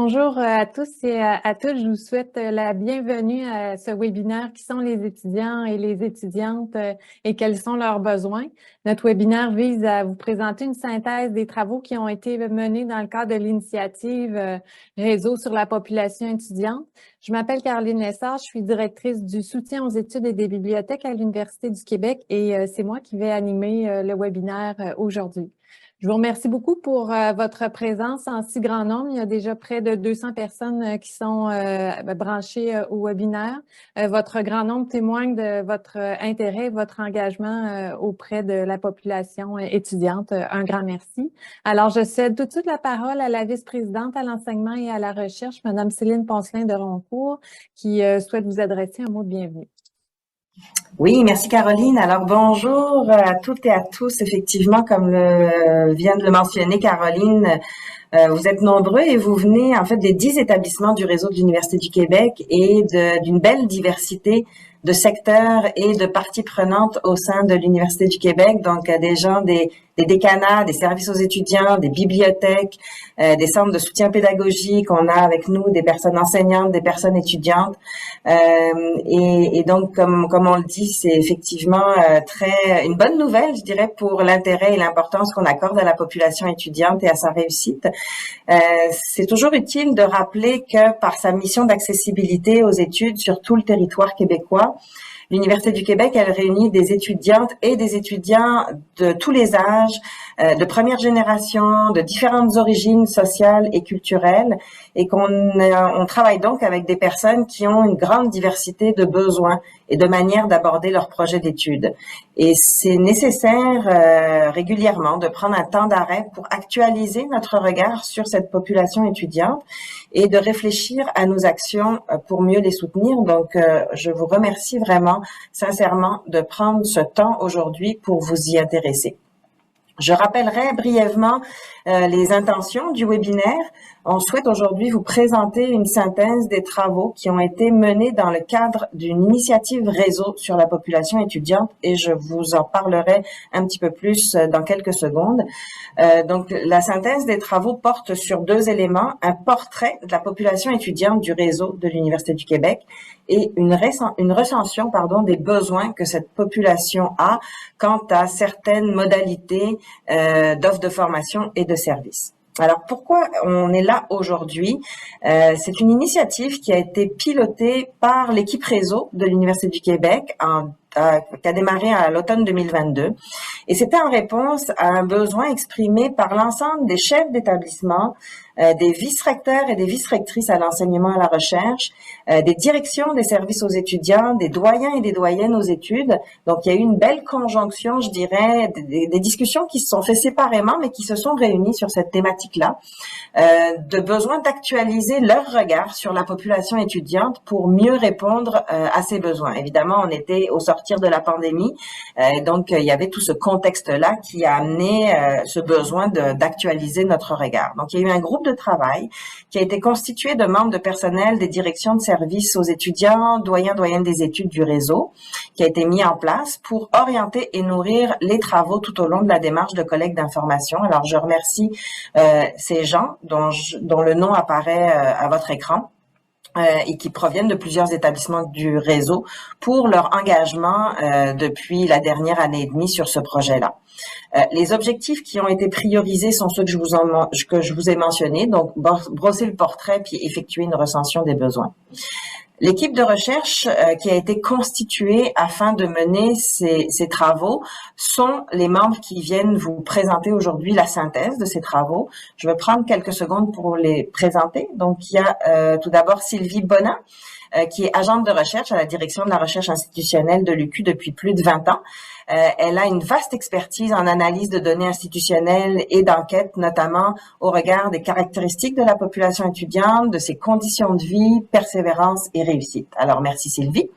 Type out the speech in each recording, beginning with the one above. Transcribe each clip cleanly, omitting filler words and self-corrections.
Bonjour à tous et à toutes. Je vous souhaite la bienvenue à ce webinaire qui sont les étudiants et les étudiantes et quels sont leurs besoins. Notre webinaire vise à vous présenter une synthèse des travaux qui ont été menés dans le cadre de l'initiative Réseau sur la population étudiante. Je m'appelle Caroline Lessard, je suis directrice du soutien aux études et des bibliothèques à l'Université du Québec et c'est moi qui vais animer le webinaire aujourd'hui. Je vous remercie beaucoup pour votre présence en si grand nombre. Il y a déjà près de 200 personnes qui sont branchées au webinaire. Votre grand nombre témoigne de votre intérêt, votre engagement auprès de la population étudiante. Un grand merci. Alors, je cède tout de suite la parole à la vice-présidente à l'enseignement et à la recherche, Madame Céline Poncelin de Roncourt, qui souhaite vous adresser un mot de bienvenue. Oui, merci Caroline. Alors bonjour à toutes et à tous. Effectivement, comme vient de le mentionner Caroline, vous êtes nombreux et vous venez en fait des 10 établissements du réseau de l'Université du Québec et d'une belle diversité de secteurs et de parties prenantes au sein de l'Université du Québec. Donc des gens des décanats, des services aux étudiants, des bibliothèques, des centres de soutien pédagogique. On a avec nous des personnes enseignantes, des personnes étudiantes. Et donc, comme on le dit, c'est effectivement une bonne nouvelle, je dirais, pour l'intérêt et l'importance qu'on accorde à la population étudiante et à sa réussite. C'est toujours utile de rappeler que par sa mission d'accessibilité aux études sur tout le territoire québécois, l'Université du Québec, elle réunit des étudiantes et des étudiants de tous les âges, de première génération, de différentes origines sociales et culturelles, et on travaille donc avec des personnes qui ont une grande diversité de besoins et de manières d'aborder leur projet d'études. Et c'est nécessaire régulièrement de prendre un temps d'arrêt pour actualiser notre regard sur cette population étudiante et de réfléchir à nos actions pour mieux les soutenir. Donc, je vous remercie vraiment sincèrement de prendre ce temps aujourd'hui pour vous y intéresser. Je rappellerai brièvement les intentions du webinaire. On souhaite aujourd'hui vous présenter une synthèse des travaux qui ont été menés dans le cadre d'une initiative réseau sur la population étudiante et je vous en parlerai un petit peu plus dans quelques secondes. Donc, la synthèse des travaux porte sur deux éléments, un portrait de la population étudiante du réseau de l'Université du Québec et une recension des besoins que cette population a quant à certaines modalités d'offres de formation et de services. Alors, pourquoi on est là aujourd'hui? C'est une initiative qui a été pilotée par l'équipe réseau de l'Université du Québec qui a démarré à l'automne 2022. Et c'était en réponse à un besoin exprimé par l'ensemble des chefs d'établissement, des vice-recteurs et des vice-rectrices à l'enseignement et à la recherche, des directions des services aux étudiants, des doyens et des doyennes aux études. Donc, il y a eu une belle conjonction, je dirais, des discussions qui se sont faites séparément, mais qui se sont réunies sur cette thématique-là, de besoin d'actualiser leur regard sur la population étudiante pour mieux répondre à ces besoins. Évidemment, on était au sortir de la pandémie, donc il y avait tout ce contexte-là qui a amené ce besoin d'actualiser notre regard. Donc, il y a eu un groupe de travail qui a été constitué de membres de personnel des directions de services aux étudiants, doyens des études du réseau, qui a été mis en place pour orienter et nourrir les travaux tout au long de la démarche de collecte d'informations. Alors, je remercie ces gens dont le nom apparaît à votre écran. Et qui proviennent de plusieurs établissements du réseau pour leur engagement depuis la dernière année et demie sur ce projet-là. Les objectifs qui ont été priorisés sont ceux que je vous ai mentionnés, donc brosser le portrait puis effectuer une recension des besoins. L'équipe de recherche qui a été constituée afin de mener ces travaux sont les membres qui viennent vous présenter aujourd'hui la synthèse de ces travaux. Je vais prendre quelques secondes pour les présenter. Donc, il y a tout d'abord Sylvie Bonin, qui est agente de recherche à la direction de la recherche institutionnelle de l'UQ depuis plus de 20 ans. Elle a une vaste expertise en analyse de données institutionnelles et d'enquête, notamment au regard des caractéristiques de la population étudiante, de ses conditions de vie, persévérance et réussite. Alors, merci Sylvie.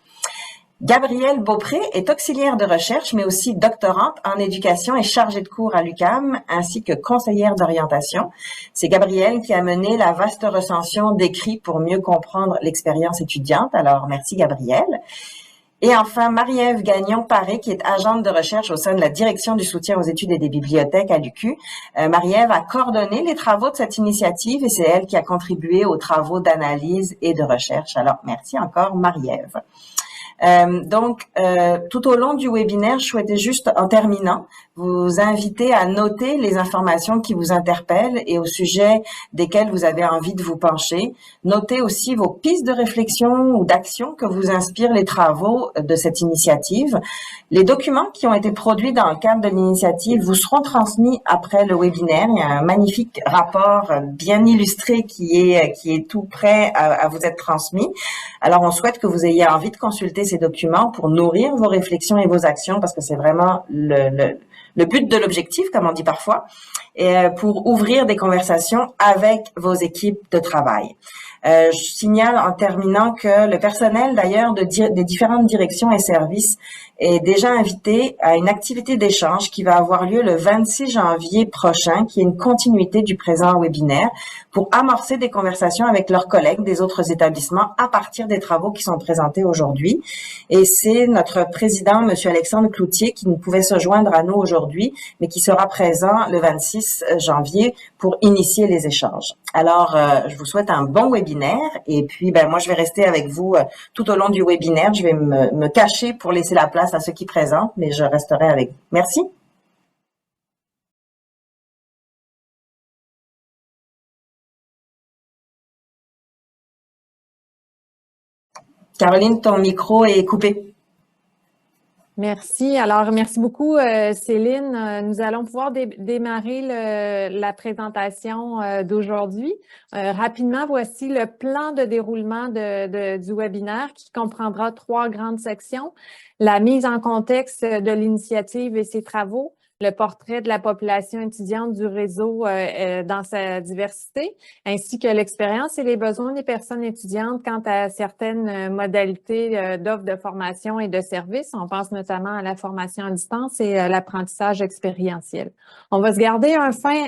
Gabrielle Beaupré est auxiliaire de recherche, mais aussi doctorante en éducation et chargée de cours à l'UQAM, ainsi que conseillère d'orientation. C'est Gabrielle qui a mené la vaste recension d'écrits pour mieux comprendre l'expérience étudiante. Alors, merci Gabrielle. Et enfin, Marie-Ève Gagnon-Paré, qui est agente de recherche au sein de la Direction du soutien aux études et des bibliothèques à l'UQ. Marie-Ève a coordonné les travaux de cette initiative et c'est elle qui a contribué aux travaux d'analyse et de recherche. Alors, merci encore, Marie-Ève. Tout au long du webinaire, je souhaitais juste, en terminant, vous inviter à noter les informations qui vous interpellent et au sujet desquelles vous avez envie de vous pencher. Notez aussi vos pistes de réflexion ou d'action que vous inspirent les travaux de cette initiative. Les documents qui ont été produits dans le cadre de l'initiative vous seront transmis après le webinaire. Il y a un magnifique rapport bien illustré qui est tout prêt à vous être transmis. Alors, on souhaite que vous ayez envie de consulter ces documents pour nourrir vos réflexions et vos actions parce que c'est vraiment le but de l'objectif, comme on dit parfois, et pour ouvrir des conversations avec vos équipes de travail. Je signale en terminant que le personnel, d'ailleurs, des différentes directions et services est déjà invité à une activité d'échange qui va avoir lieu le 26 janvier prochain, qui est une continuité du présent webinaire, pour amorcer des conversations avec leurs collègues des autres établissements à partir des travaux qui sont présentés aujourd'hui. Et c'est notre président, M. Alexandre Cloutier, qui ne pouvait se joindre à nous aujourd'hui, mais qui sera présent le 26 janvier pour initier les échanges. Alors, je vous souhaite un bon webinaire et puis, moi, je vais rester avec vous tout au long du webinaire. Je vais me cacher pour laisser la place à ceux qui présentent, mais je resterai avec vous. Merci. Caroline, ton micro est coupé. Merci. Alors, merci beaucoup, Céline. Nous allons pouvoir démarrer la présentation d'aujourd'hui. Rapidement, voici le plan de déroulement du webinaire qui comprendra 3 grandes sections. La mise en contexte de l'initiative et ses travaux, le portrait de la population étudiante du réseau dans sa diversité, ainsi que l'expérience et les besoins des personnes étudiantes quant à certaines modalités d'offres de formation et de services. On pense notamment à la formation à distance et l'apprentissage expérientiel. On va se garder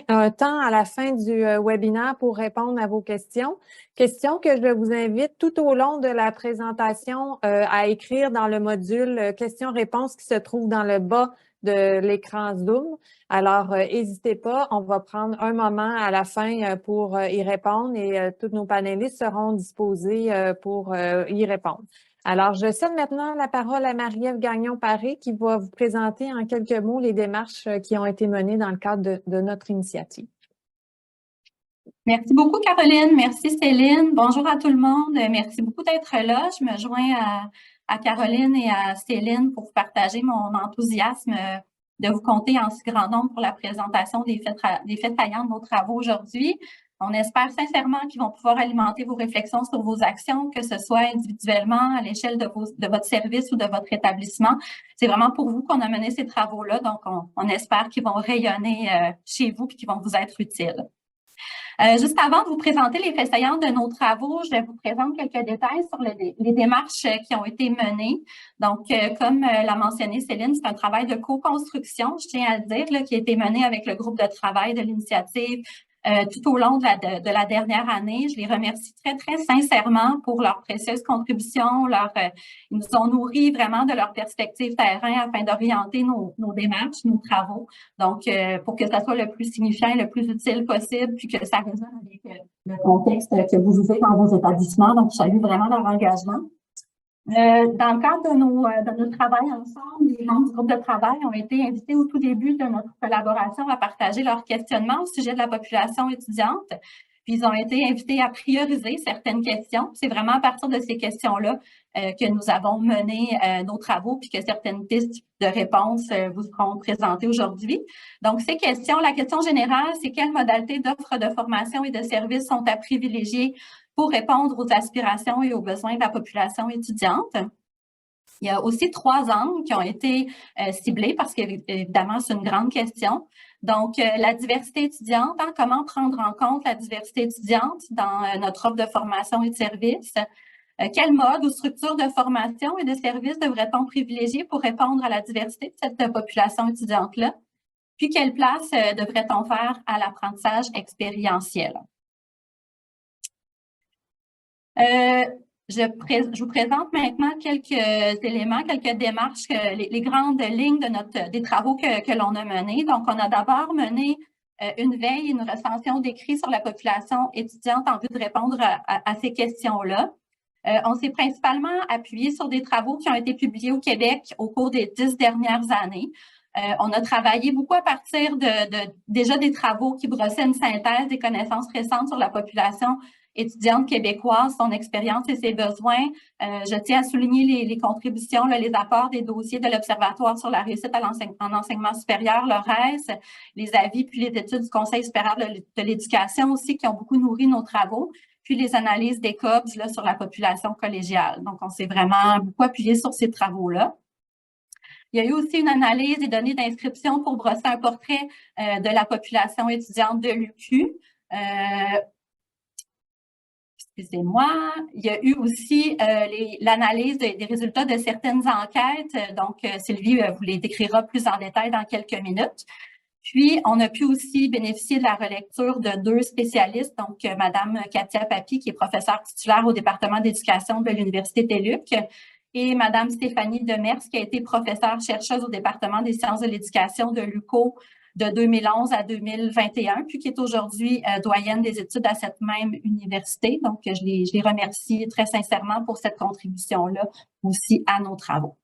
un temps à la fin du webinaire pour répondre à vos questions. Questions que je vous invite tout au long de la présentation à écrire dans le module questions-réponses qui se trouve dans le bas de l'écran Zoom. Alors, n'hésitez pas, on va prendre un moment à la fin pour y répondre et tous nos panélistes seront disposés pour y répondre. Alors, je cède maintenant la parole à Marie-Ève Gagnon-Paré qui va vous présenter en quelques mots les démarches qui ont été menées dans le cadre de notre initiative. Merci beaucoup, Caroline. Merci, Céline. Bonjour à tout le monde. Merci beaucoup d'être là. Je me joins à Caroline et à Céline pour partager mon enthousiasme de vous compter en si grand nombre pour la présentation des faits saillants de nos travaux aujourd'hui. On espère sincèrement qu'ils vont pouvoir alimenter vos réflexions sur vos actions, que ce soit individuellement, à l'échelle de votre service ou de votre établissement. C'est vraiment pour vous qu'on a mené ces travaux-là, donc on espère qu'ils vont rayonner chez vous et qu'ils vont vous être utiles. Juste avant de vous présenter les faits saillants de nos travaux, je vous présente quelques détails sur les démarches qui ont été menées. Donc, comme l'a mentionné Céline, c'est un travail de co-construction, je tiens à le dire, là, qui a été mené avec le groupe de travail de l'initiative tout au long de la dernière année. Je les remercie très, très sincèrement pour leur précieuse contribution. Ils nous ont nourris vraiment de leur perspective terrain afin d'orienter nos démarches, nos travaux. Donc, pour que ça soit le plus signifiant et le plus utile possible, puis que ça résonne avec le contexte que vous vivez dans vos établissements. Donc, je salue vraiment leur engagement. Dans le cadre de notre travail ensemble, les membres du groupe de travail ont été invités au tout début de notre collaboration à partager leurs questionnements au sujet de la population étudiante. Puis ils ont été invités à prioriser certaines questions. C'est vraiment à partir de ces questions-là que nous avons mené nos travaux, puis que certaines pistes de réponse vous seront présentées aujourd'hui. Donc, ces questions, la question générale, c'est quelles modalités d'offres de formation et de services sont à privilégier pour répondre aux aspirations et aux besoins de la population étudiante. Il y a aussi 3 angles qui ont été ciblés parce qu'évidemment, c'est une grande question. Donc, la diversité étudiante, hein, comment prendre en compte la diversité étudiante dans notre offre de formation et de services? Quel mode ou structure de formation et de services devrait-on privilégier pour répondre à la diversité de cette population étudiante-là? Puis, quelle place devrait-on faire à l'apprentissage expérientiel? Je vous présente maintenant quelques éléments, quelques démarches, les grandes lignes des travaux que l'on a menés. Donc, on a d'abord mené une veille, une recension d'écrits sur la population étudiante en vue de répondre à ces questions-là. On s'est principalement appuyé sur des travaux qui ont été publiés au Québec au cours des 10 dernières années. On a travaillé beaucoup à partir déjà des travaux qui brossaient une synthèse des connaissances récentes sur la population étudiante québécoise, son expérience et ses besoins. Je tiens à souligner les contributions, les apports des dossiers de l'Observatoire sur la réussite en enseignement supérieur, l'ORES, les avis puis les études du Conseil supérieur de l'éducation aussi qui ont beaucoup nourri nos travaux, puis les analyses des COBS là, sur la population collégiale. Donc, on s'est vraiment beaucoup appuyé sur ces travaux-là. Il y a eu aussi une analyse des données d'inscription pour brosser un portrait de la population étudiante de l'UQ. Excusez-moi. Il y a eu aussi l'analyse des résultats de certaines enquêtes. Donc, Sylvie vous les décrira plus en détail dans quelques minutes. Puis, on a pu aussi bénéficier de la relecture de 2 spécialistes, donc Madame Katia Papi, qui est professeure titulaire au département d'éducation de l'Université TÉLUQ, et Madame Stéphanie Demers, qui a été professeure chercheuse au département des sciences de l'éducation de l'UQO de 2011 à 2021, puis qui est aujourd'hui doyenne des études à cette même université. Donc, je les remercie très sincèrement pour cette contribution-là aussi à nos travaux.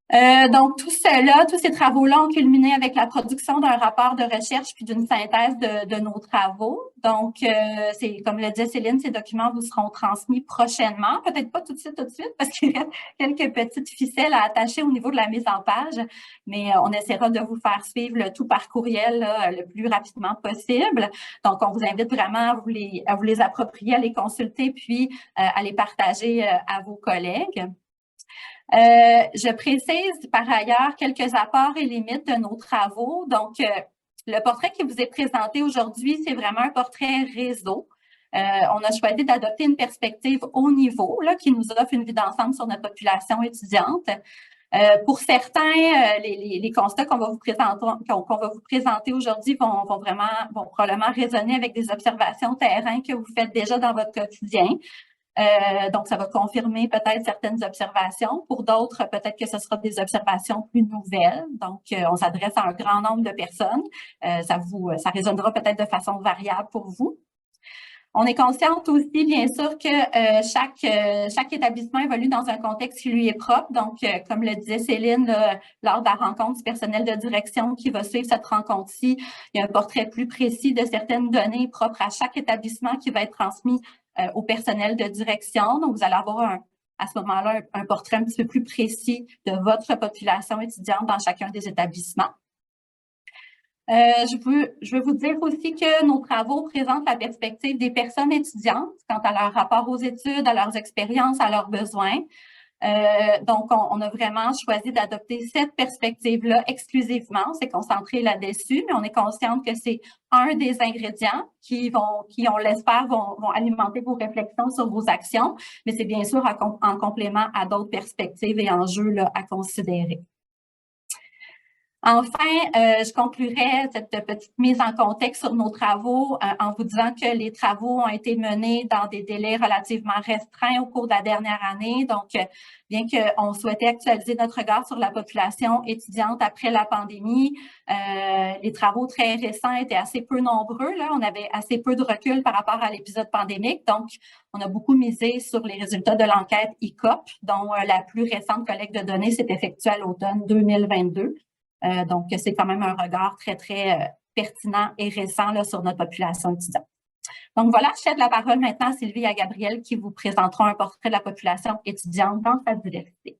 Donc, tous ces travaux-là ont culminé avec la production d'un rapport de recherche puis d'une synthèse de nos travaux. Donc, comme le disait Céline, ces documents vous seront transmis prochainement. Peut-être pas tout de suite, parce qu'il reste quelques petites ficelles à attacher au niveau de la mise en page, mais on essaiera de vous faire suivre le tout par courriel là, le plus rapidement possible. Donc, on vous invite vraiment à vous les approprier, à les consulter, puis à les partager à vos collègues. Je précise par ailleurs quelques apports et limites de nos travaux. Donc, le portrait qui vous est présenté aujourd'hui, c'est vraiment un portrait réseau. On a choisi d'adopter une perspective haut niveau là, qui nous offre une vue d'ensemble sur notre population étudiante. Pour certains, les constats qu'on va vous présenter aujourd'hui vont probablement résonner avec des observations terrain que vous faites déjà dans votre quotidien. Donc, ça va confirmer peut-être certaines observations. Pour d'autres, peut-être que ce sera des observations plus nouvelles. Donc, on s'adresse à un grand nombre de personnes. Ça résonnera peut-être de façon variable pour vous. On est consciente aussi, bien sûr, que chaque établissement évolue dans un contexte qui lui est propre. Donc, comme le disait Céline, lors de la rencontre du personnel de direction qui va suivre cette rencontre-ci, il y a un portrait plus précis de certaines données propres à chaque établissement qui va être transmis au personnel de direction. Donc, vous allez avoir à ce moment-là un portrait un petit peu plus précis de votre population étudiante dans chacun des établissements. Je veux vous dire aussi que nos travaux présentent la perspective des personnes étudiantes quant à leur rapport aux études, à leurs expériences, à leurs besoins. Donc, on a vraiment choisi d'adopter cette perspective-là exclusivement. On s'est concentré là-dessus, mais on est consciente que c'est un des ingrédients qui, on l'espère, vont alimenter vos réflexions sur vos actions, mais c'est bien sûr en complément à d'autres perspectives et enjeux là, à considérer. Enfin, je conclurai cette petite mise en contexte sur nos travaux en vous disant que les travaux ont été menés dans des délais relativement restreints au cours de la dernière année. Donc, bien qu'on souhaitait actualiser notre regard sur la population étudiante après la pandémie, les travaux très récents étaient assez peu nombreux. Là, on avait assez peu de recul par rapport à l'épisode pandémique. Donc, on a beaucoup misé sur les résultats de l'enquête ICOP, dont la plus récente collecte de données s'est effectuée à l'automne 2022. Donc, c'est quand même un regard très, très pertinent et récent là, sur notre population étudiante. Donc, voilà, je cède la parole maintenant à Sylvie et à Gabrielle qui vous présenteront un portrait de la population étudiante dans sa diversité.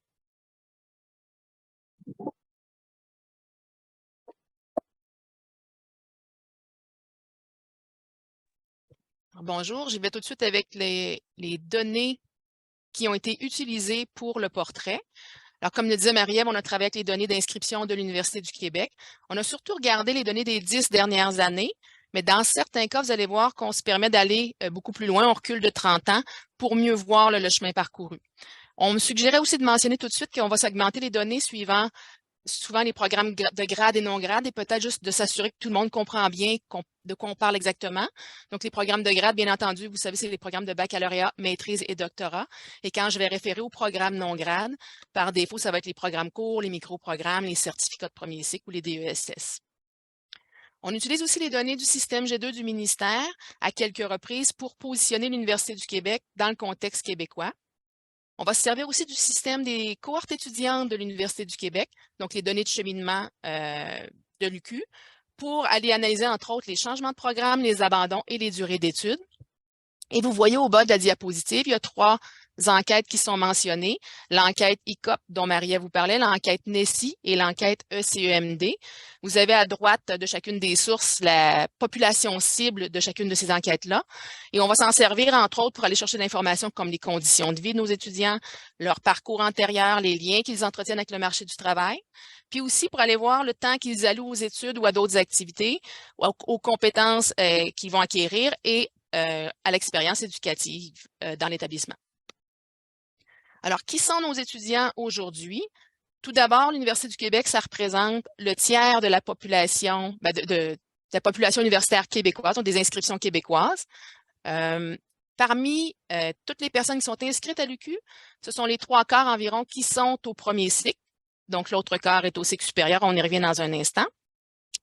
Bonjour, j'y vais tout de suite avec les données qui ont été utilisées pour le portrait. Alors, comme le disait Marie-Ève, on a travaillé avec les données d'inscription de l'Université du Québec. On a surtout regardé les données des 10 dernières années, mais dans certains cas, vous allez voir qu'on se permet d'aller beaucoup plus loin. On recule de 30 ans pour mieux voir le chemin parcouru. On me suggérait aussi de mentionner tout de suite qu'on va segmenter les données suivant souvent les programmes de grade et non grade et peut-être juste de s'assurer que tout le monde comprend bien de quoi on parle exactement. Donc, les programmes de grade, bien entendu, vous savez, c'est les programmes de baccalauréat, maîtrise et doctorat. Et quand je vais référer aux programmes non grade, par défaut, ça va être les programmes courts, les micro-programmes, les certificats de premier cycle ou les DESS. On utilise aussi les données du système G2 du ministère à quelques reprises pour positionner l'Université du Québec dans le contexte québécois. On va se servir aussi du système des cohortes étudiantes de l'Université du Québec, donc les données de cheminement de l'UQ, pour aller analyser, entre autres, les changements de programme, les abandons et les durées d'études. Et vous voyez au bas de la diapositive, il y a 3 enquêtes qui sont mentionnées. L'enquête ICOP dont Maria vous parlait, l'enquête NECI et l'enquête ECEMD. Vous avez à droite de chacune des sources la population cible de chacune de ces enquêtes-là. Et on va s'en servir, entre autres, pour aller chercher de l'information comme les conditions de vie de nos étudiants, leur parcours antérieur, les liens qu'ils entretiennent avec le marché du travail. Puis aussi pour aller voir le temps qu'ils allouent aux études ou à d'autres activités, aux compétences qu'ils vont acquérir et à l'expérience éducative dans l'établissement. Alors, qui sont nos étudiants aujourd'hui? Tout d'abord, l'Université du Québec, ça représente le tiers de la population, de la population universitaire québécoise, donc des inscriptions québécoises. Parmi toutes les personnes qui sont inscrites à l'UQ, ce sont les 3/4 environ qui sont au premier cycle. Donc, l'autre quart est au cycle supérieur. On y revient dans un instant.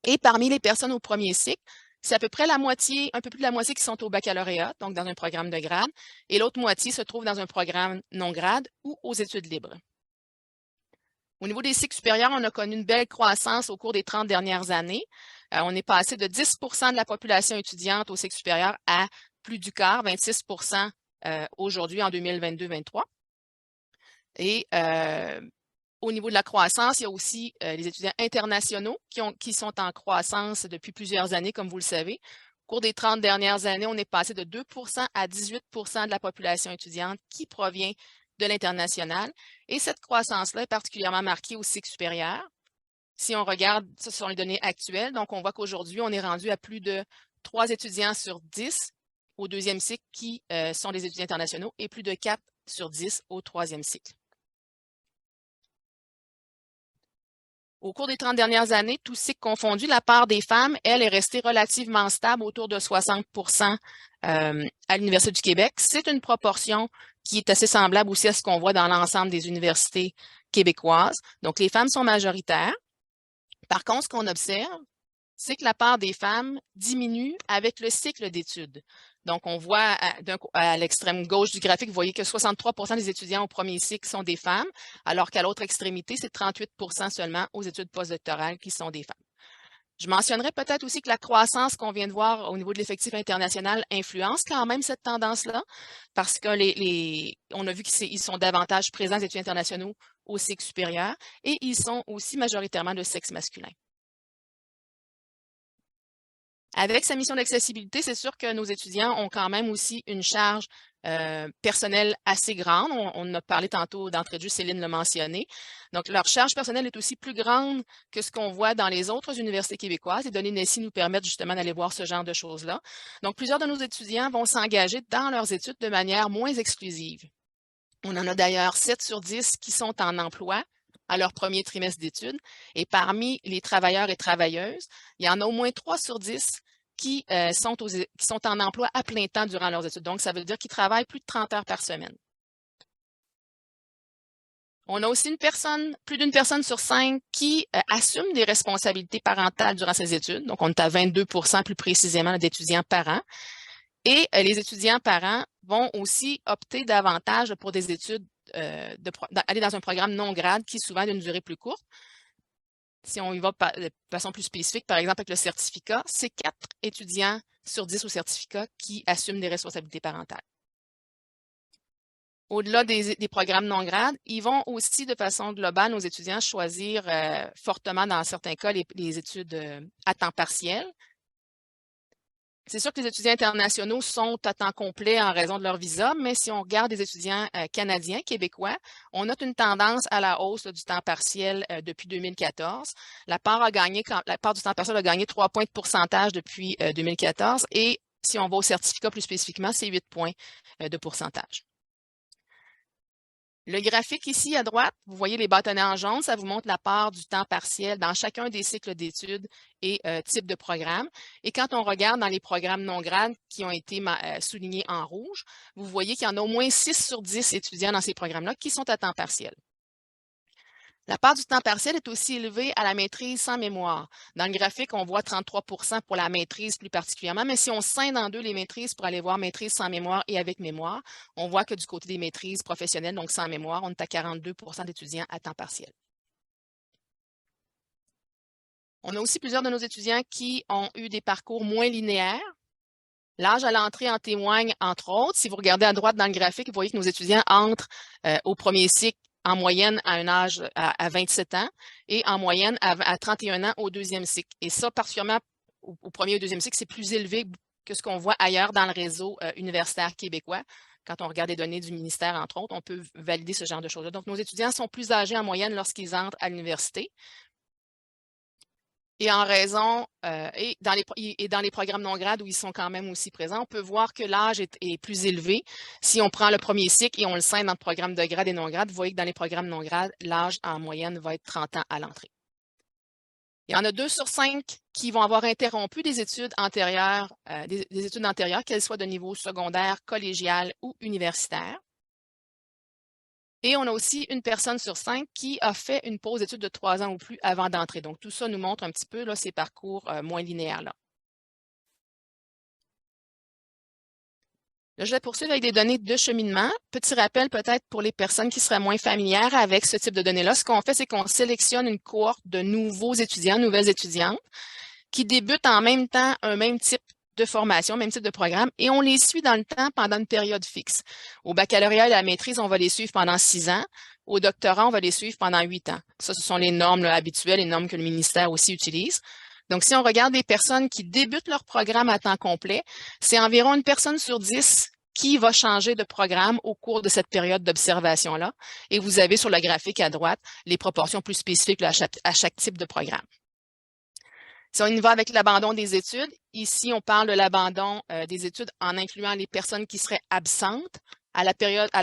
Et parmi les personnes au premier cycle, c'est à peu près la moitié, un peu plus de la moitié qui sont au baccalauréat, donc dans un programme de grade, et l'autre moitié se trouve dans un programme non grade ou aux études libres. Au niveau des cycles supérieurs, on a connu une belle croissance au cours des 30 dernières années. On est passé de 10% de la population étudiante au cycle supérieur à plus du quart, 26% aujourd'hui en 2022-23. Et au niveau de la croissance, il y a aussi les étudiants internationaux qui sont en croissance depuis plusieurs années, comme vous le savez. Au cours des 30 dernières années, on est passé de 2% à 18% de la population étudiante qui provient de l'international. Et cette croissance-là est particulièrement marquée au cycle supérieur. Si on regarde, ce sont les données actuelles, donc on voit qu'aujourd'hui, on est rendu à plus de 3 étudiants sur 10 au deuxième cycle qui sont des étudiants internationaux et plus de 4 sur 10 au troisième cycle. Au cours des 30 dernières années, tous cycles confondus, la part des femmes, elle, est restée relativement stable autour de 60% à l'Université du Québec. C'est une proportion qui est assez semblable aussi à ce qu'on voit dans l'ensemble des universités québécoises. Donc, les femmes sont majoritaires. Par contre, ce qu'on observe, c'est que la part des femmes diminue avec le cycle d'études. Donc, on voit à l'extrême gauche du graphique, vous voyez que 63% des étudiants au premier cycle sont des femmes, alors qu'à l'autre extrémité, c'est 38% seulement aux études postdoctorales qui sont des femmes. Je mentionnerai peut-être aussi que la croissance qu'on vient de voir au niveau de l'effectif international influence quand même cette tendance-là, parce que on a vu qu'ils sont davantage présents, les étudiants internationaux, au cycle supérieur, et ils sont aussi majoritairement de sexe masculin. Avec sa mission d'accessibilité, c'est sûr que nos étudiants ont quand même aussi une charge personnelle assez grande. On a parlé tantôt d'entrée de jeu, Céline l'a mentionné. Donc, leur charge personnelle est aussi plus grande que ce qu'on voit dans les autres universités québécoises. Les données NECI nous permettent justement d'aller voir ce genre de choses-là. Donc, plusieurs de nos étudiants vont s'engager dans leurs études de manière moins exclusive. On en a d'ailleurs 7 sur 10 qui sont en emploi à leur premier trimestre d'études. Et parmi les travailleurs et travailleuses, il y en a au moins 3 sur 10 qui sont en emploi à plein temps durant leurs études. Donc, ça veut dire qu'ils travaillent plus de 30 heures par semaine. On a aussi plus d'une personne sur 5 qui assume des responsabilités parentales durant ses études. Donc, on est à 22% plus précisément d'étudiants par an. Et les étudiants par an vont aussi opter davantage pour des études, aller dans un programme non grade qui est souvent d'une durée plus courte. Si on y va de façon plus spécifique, par exemple avec le certificat, c'est 4 étudiants sur 10 au certificat qui assument des responsabilités parentales. Au-delà des programmes non grades, ils vont aussi, de façon globale, nos étudiants choisir fortement, dans certains cas, les études à temps partiel. C'est sûr que les étudiants internationaux sont à temps complet en raison de leur visa, mais si on regarde les étudiants canadiens, québécois, on note une tendance à la hausse du temps partiel depuis 2014. La part du temps partiel a gagné 3 points de pourcentage depuis 2014 et si on va au certificat plus spécifiquement, c'est 8 points de pourcentage. Le graphique ici à droite, vous voyez les bâtonnets en jaune, ça vous montre la part du temps partiel dans chacun des cycles d'études et type de programme. Et quand on regarde dans les programmes non grades qui ont été soulignés en rouge, vous voyez qu'il y en a au moins 6 sur 10 étudiants dans ces programmes-là qui sont à temps partiel. La part du temps partiel est aussi élevée à la maîtrise sans mémoire. Dans le graphique, on voit 33 pour la maîtrise plus particulièrement, mais si on scinde en deux les maîtrises pour aller voir maîtrise sans mémoire et avec mémoire, on voit que du côté des maîtrises professionnelles, donc sans mémoire, on est à 42 d'étudiants à temps partiel. On a aussi plusieurs de nos étudiants qui ont eu des parcours moins linéaires. L'âge à l'entrée en témoigne, entre autres. Si vous regardez à droite dans le graphique, vous voyez que nos étudiants entrent au premier cycle en moyenne à un âge à 27 ans et en moyenne à 31 ans au deuxième cycle. Et ça, particulièrement au premier et au deuxième cycle, c'est plus élevé que ce qu'on voit ailleurs dans le réseau universitaire québécois. Quand on regarde les données du ministère, entre autres, on peut valider ce genre de choses-là. Donc, nos étudiants sont plus âgés en moyenne lorsqu'ils entrent à l'université. Et en raison, et dans les programmes non grades où ils sont quand même aussi présents, on peut voir que l'âge est plus élevé. Si on prend le premier cycle et on le scinde dans le programme de grade et non grade, vous voyez que dans les programmes non grades, l'âge en moyenne va être 30 ans à l'entrée. Il y en a 2 sur 5 qui vont avoir interrompu des études antérieures, des études antérieures, qu'elles soient de niveau secondaire, collégial ou universitaire. Et on a aussi une personne sur 5 qui a fait une pause d'études de 3 ans ou plus avant d'entrer. Donc, tout ça nous montre un petit peu là, ces parcours moins linéaires-là. Là, je vais poursuivre avec des données de cheminement. Petit rappel peut-être pour les personnes qui seraient moins familières avec ce type de données-là. Ce qu'on fait, c'est qu'on sélectionne une cohorte de nouveaux étudiants, nouvelles étudiantes, qui débutent en même temps un même type de formation, même type de programme, et on les suit dans le temps pendant une période fixe. Au baccalauréat et à la maîtrise, on va les suivre pendant 6 ans. Au doctorat, on va les suivre pendant 8 ans. Ça, ce sont les normes là, habituelles, les normes que le ministère aussi utilise. Donc, si on regarde des personnes qui débutent leur programme à temps complet, c'est environ une personne sur 10 qui va changer de programme au cours de cette période d'observation-là. Et vous avez sur le graphique à droite les proportions plus spécifiques là, à chaque type de programme. Si on y va avec l'abandon des études, ici, on parle de l'abandon des études en incluant les personnes qui seraient absentes à la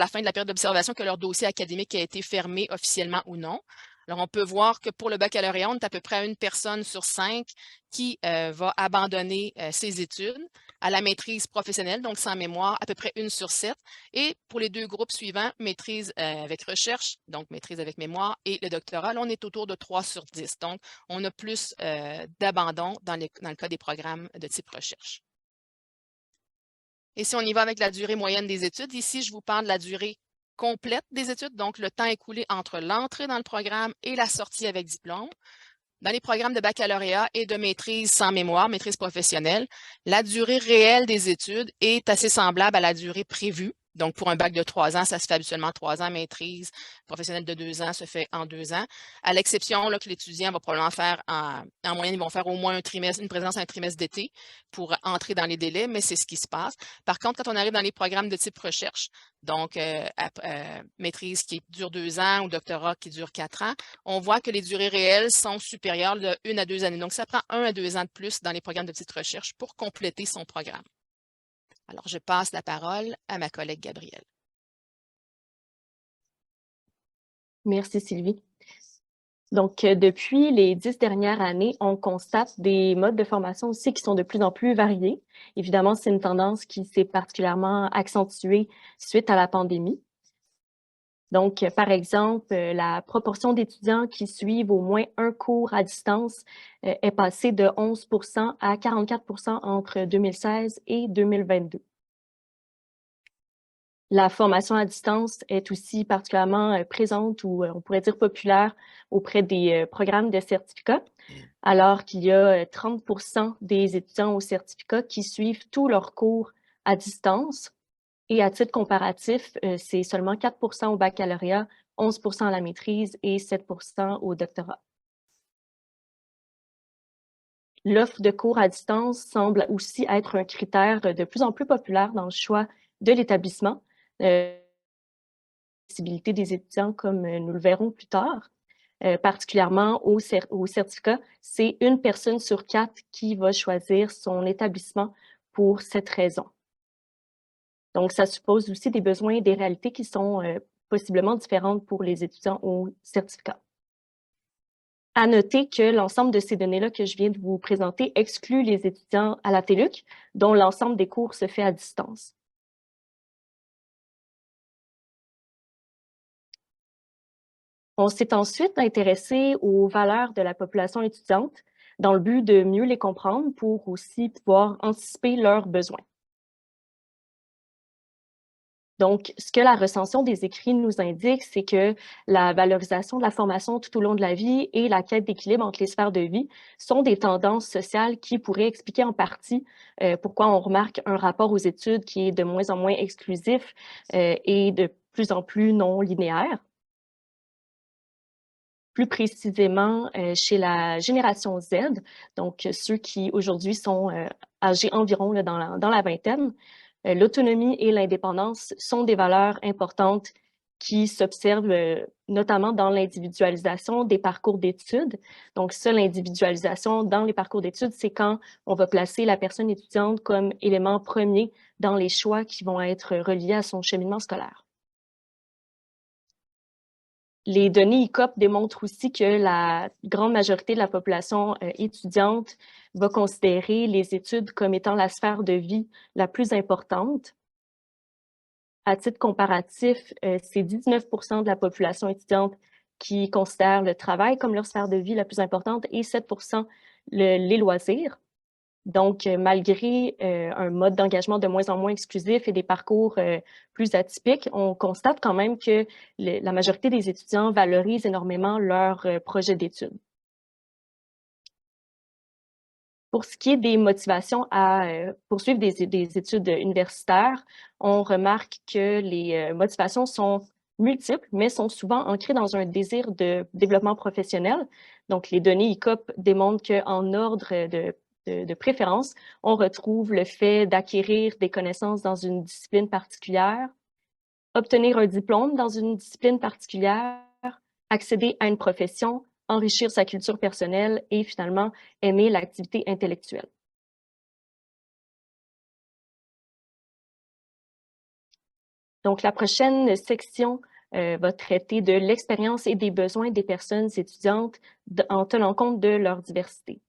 fin de la période d'observation que leur dossier académique a été fermé officiellement ou non. Alors, on peut voir que pour le baccalauréat, on est à peu près à une personne sur 5 qui va abandonner ses études. À la maîtrise professionnelle, donc sans mémoire, à peu près 1 sur 7. Et pour les 2 groupes suivants, maîtrise avec recherche, donc maîtrise avec mémoire, et le doctorat, là, on est autour de 3 sur 10. Donc, on a plus d'abandon dans le cas des programmes de type recherche. Et si on y va avec la durée moyenne des études, ici, je vous parle de la durée complète des études, donc le temps écoulé entre l'entrée dans le programme et la sortie avec diplôme. Dans les programmes de baccalauréat et de maîtrise sans mémoire, maîtrise professionnelle, la durée réelle des études est assez semblable à la durée prévue. Donc, pour un bac de 3 ans, ça se fait habituellement 3 ans. Maîtrise professionnelle de 2 ans se fait en 2 ans. À l'exception que l'étudiant va probablement faire, en moyenne, ils vont faire au moins un trimestre, une présence un trimestre d'été pour entrer dans les délais, mais c'est ce qui se passe. Par contre, quand on arrive dans les programmes de type recherche, donc maîtrise qui dure 2 ans ou doctorat qui dure 4 ans, on voit que les durées réelles sont supérieures de 1 à 2 années. Donc, ça prend 1 à 2 ans de plus dans les programmes de petite recherche pour compléter son programme. Alors, je passe la parole à ma collègue Gabrielle. Merci Sylvie. Donc, depuis les 10 dernières années, on constate des modes de formation aussi qui sont de plus en plus variés. Évidemment, c'est une tendance qui s'est particulièrement accentuée suite à la pandémie. Donc, par exemple, la proportion d'étudiants qui suivent au moins un cours à distance est passée de 11 à 44 entre 2016 et 2022. La formation à distance est aussi particulièrement présente ou on pourrait dire populaire auprès des programmes de certificats, alors qu'il y a 30 des étudiants au certificat qui suivent tous leurs cours à distance. Et à titre comparatif, c'est seulement 4 au baccalauréat, 11 à la maîtrise et 7 au doctorat. L'offre de cours à distance semble aussi être un critère de plus en plus populaire dans le choix de l'établissement. Possibilité des étudiants, comme nous le verrons plus tard, particulièrement au certificat, c'est une personne sur 4 qui va choisir son établissement pour cette raison. Donc, ça suppose aussi des besoins et des réalités qui sont possiblement différentes pour les étudiants au certificat. À noter que l'ensemble de ces données-là que je viens de vous présenter exclut les étudiants à la TÉLUQ, dont l'ensemble des cours se fait à distance. On s'est ensuite intéressé aux valeurs de la population étudiante dans le but de mieux les comprendre pour aussi pouvoir anticiper leurs besoins. Donc, ce que la recension des écrits nous indique, c'est que la valorisation de la formation tout au long de la vie et la quête d'équilibre entre les sphères de vie sont des tendances sociales qui pourraient expliquer en partie pourquoi on remarque un rapport aux études qui est de moins en moins exclusif et de plus en plus non linéaire. Plus précisément chez la génération Z, donc ceux qui aujourd'hui sont âgés environ là, dans la vingtaine, l'autonomie et l'indépendance sont des valeurs importantes qui s'observent notamment dans l'individualisation des parcours d'études. Donc ça, l'individualisation dans les parcours d'études, c'est quand on va placer la personne étudiante comme élément premier dans les choix qui vont être reliés à son cheminement scolaire. Les données ICOP démontrent aussi que la grande majorité de la population étudiante va considérer les études comme étant la sphère de vie la plus importante. À titre comparatif, c'est 19% de la population étudiante qui considère le travail comme leur sphère de vie la plus importante et 7% les loisirs. Donc, malgré un mode d'engagement de moins en moins exclusif et des parcours plus atypiques, on constate quand même que la majorité des étudiants valorisent énormément leur projet d'études. Pour ce qui est des motivations à poursuivre des études universitaires, on remarque que les motivations sont multiples, mais sont souvent ancrées dans un désir de développement professionnel. Donc, les données ICOP démontrent qu'en ordre de préférence, on retrouve le fait d'acquérir des connaissances dans une discipline particulière, obtenir un diplôme dans une discipline particulière, accéder à une profession, enrichir sa culture personnelle et finalement aimer l'activité intellectuelle. Donc, la prochaine section va traiter de l'expérience et des besoins des personnes étudiantes en tenant compte de leur diversité.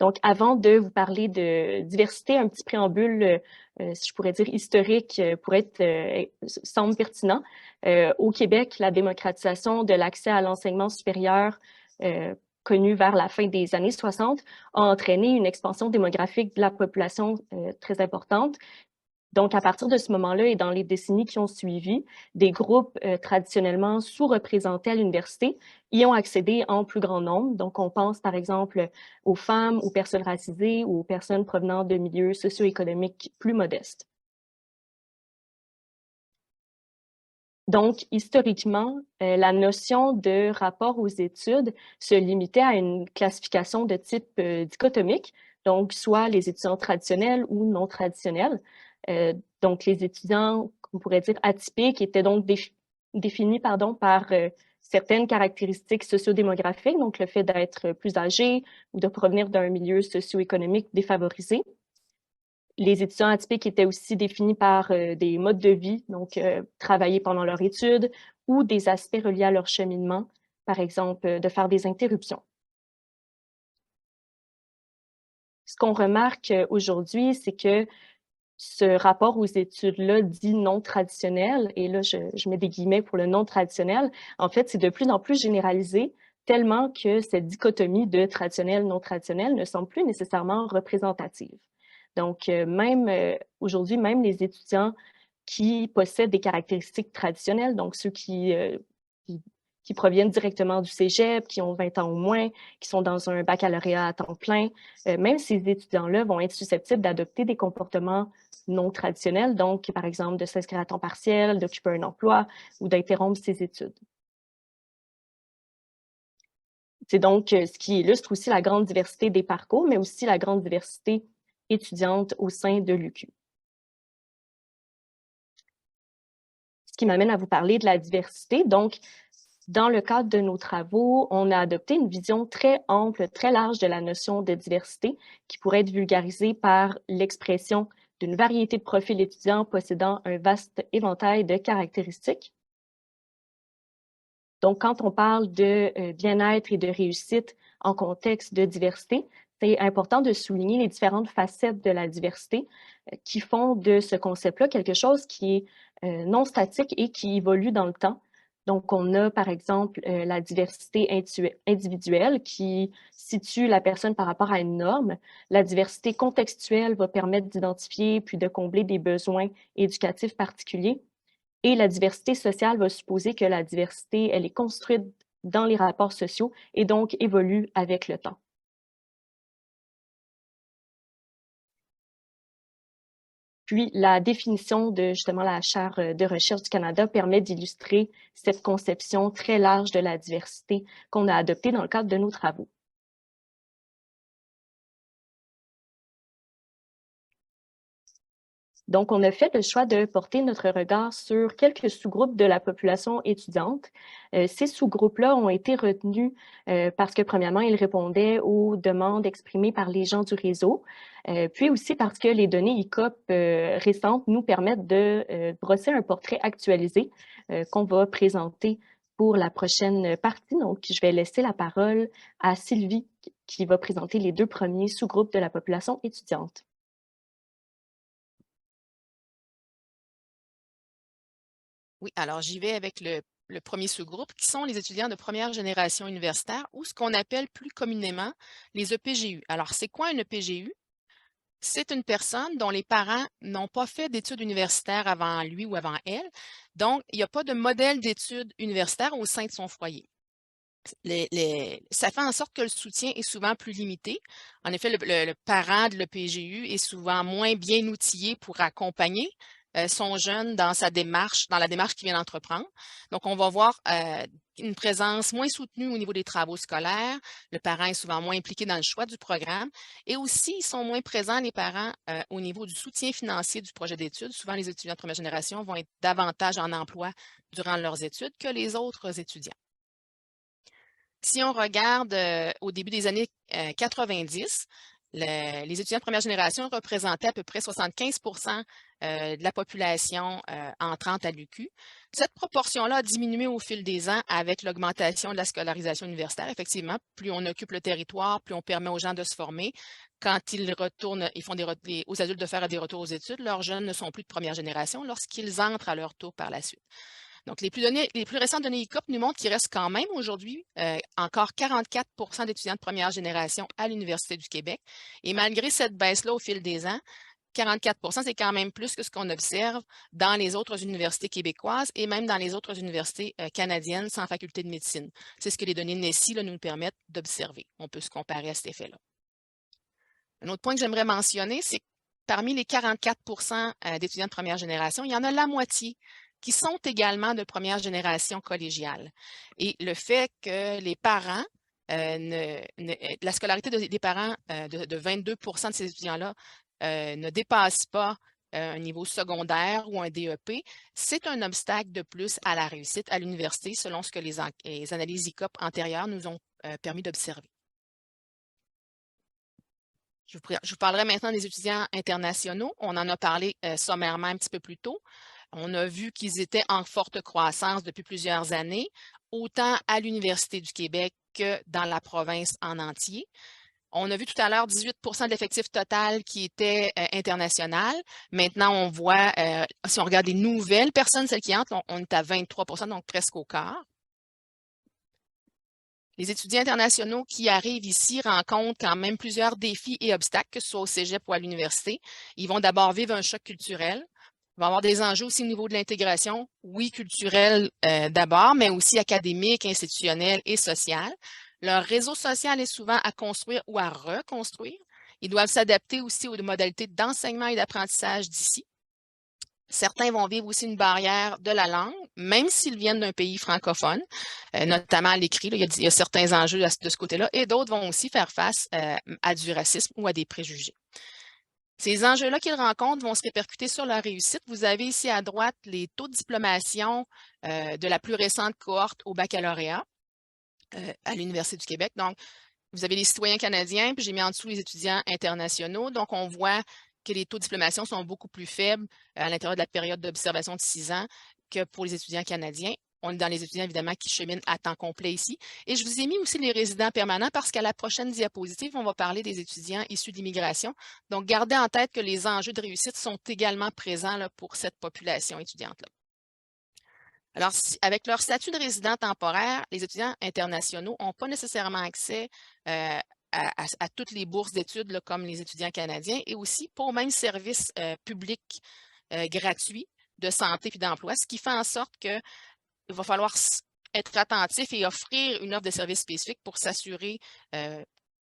Donc, avant de vous parler de diversité, un petit préambule, si je pourrais dire historique, semble pertinent. Au Québec, la démocratisation de l'accès à l'enseignement supérieur connue vers la fin des années 60 a entraîné une expansion démographique de la population très importante. Donc, à partir de ce moment-là et dans les décennies qui ont suivi, des groupes traditionnellement sous-représentés à l'université y ont accédé en plus grand nombre. Donc, on pense par exemple aux femmes, aux personnes racisées ou aux personnes provenant de milieux socio-économiques plus modestes. Donc, historiquement, la notion de rapport aux études se limitait à une classification de type dichotomique, donc soit les étudiants traditionnels ou non traditionnels. Donc, les étudiants, on pourrait dire atypiques, étaient donc définis par certaines caractéristiques sociodémographiques, donc le fait d'être plus âgé ou de provenir d'un milieu socio-économique défavorisé. Les étudiants atypiques étaient aussi définis par des modes de vie, donc travailler pendant leur étude ou des aspects reliés à leur cheminement, par exemple de faire des interruptions. Ce qu'on remarque aujourd'hui, c'est que ce rapport aux études-là dit non traditionnel, et là, je mets des guillemets pour le non traditionnel, en fait, c'est de plus en plus généralisé, tellement que cette dichotomie de traditionnel-non traditionnel ne semble plus nécessairement représentative. Donc, aujourd'hui, même les étudiants qui possèdent des caractéristiques traditionnelles, donc ceux qui proviennent directement du cégep, qui ont 20 ans ou moins, qui sont dans un baccalauréat à temps plein, même ces étudiants-là vont être susceptibles d'adopter des comportements non traditionnels, donc par exemple de s'inscrire à temps partiel, d'occuper un emploi ou d'interrompre ses études. C'est donc ce qui illustre aussi la grande diversité des parcours, mais aussi la grande diversité étudiante au sein de l'UQ. Ce qui m'amène à vous parler de la diversité. Donc, dans le cadre de nos travaux, on a adopté une vision très ample, très large de la notion de diversité qui pourrait être vulgarisée par l'expression d'une variété de profils étudiants possédant un vaste éventail de caractéristiques. Donc, quand on parle de bien-être et de réussite en contexte de diversité, c'est important de souligner les différentes facettes de la diversité qui font de ce concept-là quelque chose qui est non statique et qui évolue dans le temps. Donc, on a par exemple la diversité individuelle qui situe la personne par rapport à une norme. La diversité contextuelle va permettre d'identifier puis de combler des besoins éducatifs particuliers. Et la diversité sociale va supposer que la diversité, elle est construite dans les rapports sociaux et donc évolue avec le temps. Puis, la définition de justement la Chaire de recherche du Canada permet d'illustrer cette conception très large de la diversité qu'on a adoptée dans le cadre de nos travaux. Donc, on a fait le choix de porter notre regard sur quelques sous-groupes de la population étudiante. Ces sous-groupes-là ont été retenus parce que, premièrement, ils répondaient aux demandes exprimées par les gens du réseau, puis aussi parce que les données ICOP récentes nous permettent de brosser un portrait actualisé qu'on va présenter pour la prochaine partie. Donc, je vais laisser la parole à Sylvie qui va présenter les 2 premiers sous-groupes de la population étudiante. Oui, alors j'y vais avec le premier sous-groupe, qui sont les étudiants de première génération universitaire ou ce qu'on appelle plus communément les EPGU. Alors, c'est quoi un EPGU? C'est une personne dont les parents n'ont pas fait d'études universitaires avant lui ou avant elle. Donc, il n'y a pas de modèle d'études universitaires au sein de son foyer. Ça fait en sorte que le soutien est souvent plus limité. En effet, le parent de l'EPGU est souvent moins bien outillé pour accompagner son jeune dans la démarche qu'il vient d'entreprendre. Donc, on va voir une présence moins soutenue au niveau des travaux scolaires. Le parent est souvent moins impliqué dans le choix du programme. Et aussi, ils sont moins présents, les parents, au niveau du soutien financier du projet d'études. Souvent, les étudiants de première génération vont être davantage en emploi durant leurs études que les autres étudiants. Si on regarde au début des années 90, les étudiants de première génération représentaient à peu près 75 de la population entrante à l'UQ. Cette proportion-là a diminué au fil des ans avec l'augmentation de la scolarisation universitaire. Effectivement, plus on occupe le territoire, plus on permet aux gens de se former. Quand ils retournent, ils font aux adultes de faire des retours aux études, leurs jeunes ne sont plus de première génération lorsqu'ils entrent à leur tour par la suite. Donc, les plus récentes données ICOP nous montrent qu'il reste quand même aujourd'hui encore 44 d'étudiants de première génération à l'Université du Québec. Et malgré cette baisse-là au fil des ans, 44 c'est quand même plus que ce qu'on observe dans les autres universités québécoises et même dans les autres universités canadiennes sans faculté de médecine. C'est ce que les données NECI là, nous permettent d'observer. On peut se comparer à cet effet-là. Un autre point que j'aimerais mentionner, c'est que parmi les 44 d'étudiants de première génération, il y en a la moitié qui sont également de première génération collégiale. Et le fait que les parents, la scolarité des parents de 22 de ces étudiants-là ne dépasse pas un niveau secondaire ou un DEP, c'est un obstacle de plus à la réussite à l'université, selon ce que les analyses ICOP antérieures nous ont permis d'observer. Je vous parlerai maintenant des étudiants internationaux. On en a parlé sommairement un petit peu plus tôt. On a vu qu'ils étaient en forte croissance depuis plusieurs années, autant à l'Université du Québec que dans la province en entier. On a vu tout à l'heure 18 de l'effectif total qui était international. Maintenant, on voit, si on regarde les nouvelles personnes, celles qui entrent, on est à 23 donc presque au quart. Les étudiants internationaux qui arrivent ici rencontrent quand même plusieurs défis et obstacles, que ce soit au cégep ou à l'université. Ils vont d'abord vivre un choc culturel. Il va y avoir des enjeux aussi au niveau de l'intégration, oui, culturel d'abord, mais aussi académique, institutionnel et social. Leur réseau social est souvent à construire ou à reconstruire. Ils doivent s'adapter aussi aux modalités d'enseignement et d'apprentissage d'ici. Certains vont vivre aussi une barrière de la langue, même s'ils viennent d'un pays francophone, notamment à l'écrit. Il y a certains enjeux de ce côté-là, et d'autres vont aussi faire face à du racisme ou à des préjugés. Ces enjeux-là qu'ils rencontrent vont se répercuter sur leur réussite. Vous avez ici à droite les taux de diplomation de la plus récente cohorte au baccalauréat à l'Université du Québec. Donc, vous avez les citoyens canadiens, puis j'ai mis en dessous les étudiants internationaux. Donc, on voit que les taux de diplomation sont beaucoup plus faibles à l'intérieur de la période d'observation de 6 ans que pour les étudiants canadiens. On est dans les étudiants, évidemment, qui cheminent à temps complet ici. Et je vous ai mis aussi les résidents permanents parce qu'à la prochaine diapositive, on va parler des étudiants issus d'immigration. Donc, gardez en tête que les enjeux de réussite sont également présents là, pour cette population étudiante-là. Alors, avec leur statut de résident temporaire, les étudiants internationaux n'ont pas nécessairement accès à toutes les bourses d'études comme les étudiants canadiens et aussi pas aux mêmes services publics gratuits de santé et d'emploi, ce qui fait en sorte qu'il va falloir être attentif et offrir une offre de services spécifiques pour s'assurer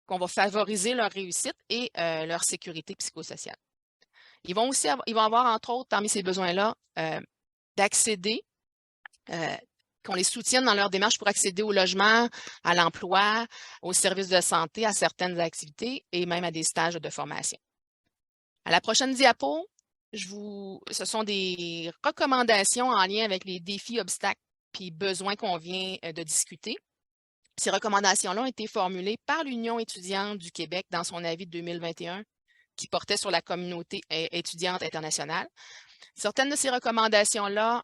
qu'on va favoriser leur réussite et leur sécurité psychosociale. Ils vont avoir, entre autres, parmi ces besoins-là, d'accéder qu'on les soutienne dans leur démarche pour accéder au logement, à l'emploi, aux services de santé, à certaines activités et même à des stages de formation. À la prochaine diapo, ce sont des recommandations en lien avec les défis, obstacles puis besoins qu'on vient de discuter. Ces recommandations-là ont été formulées par l'Union étudiante du Québec dans son avis de 2021 qui portait sur la communauté étudiante internationale. Certaines de ces recommandations-là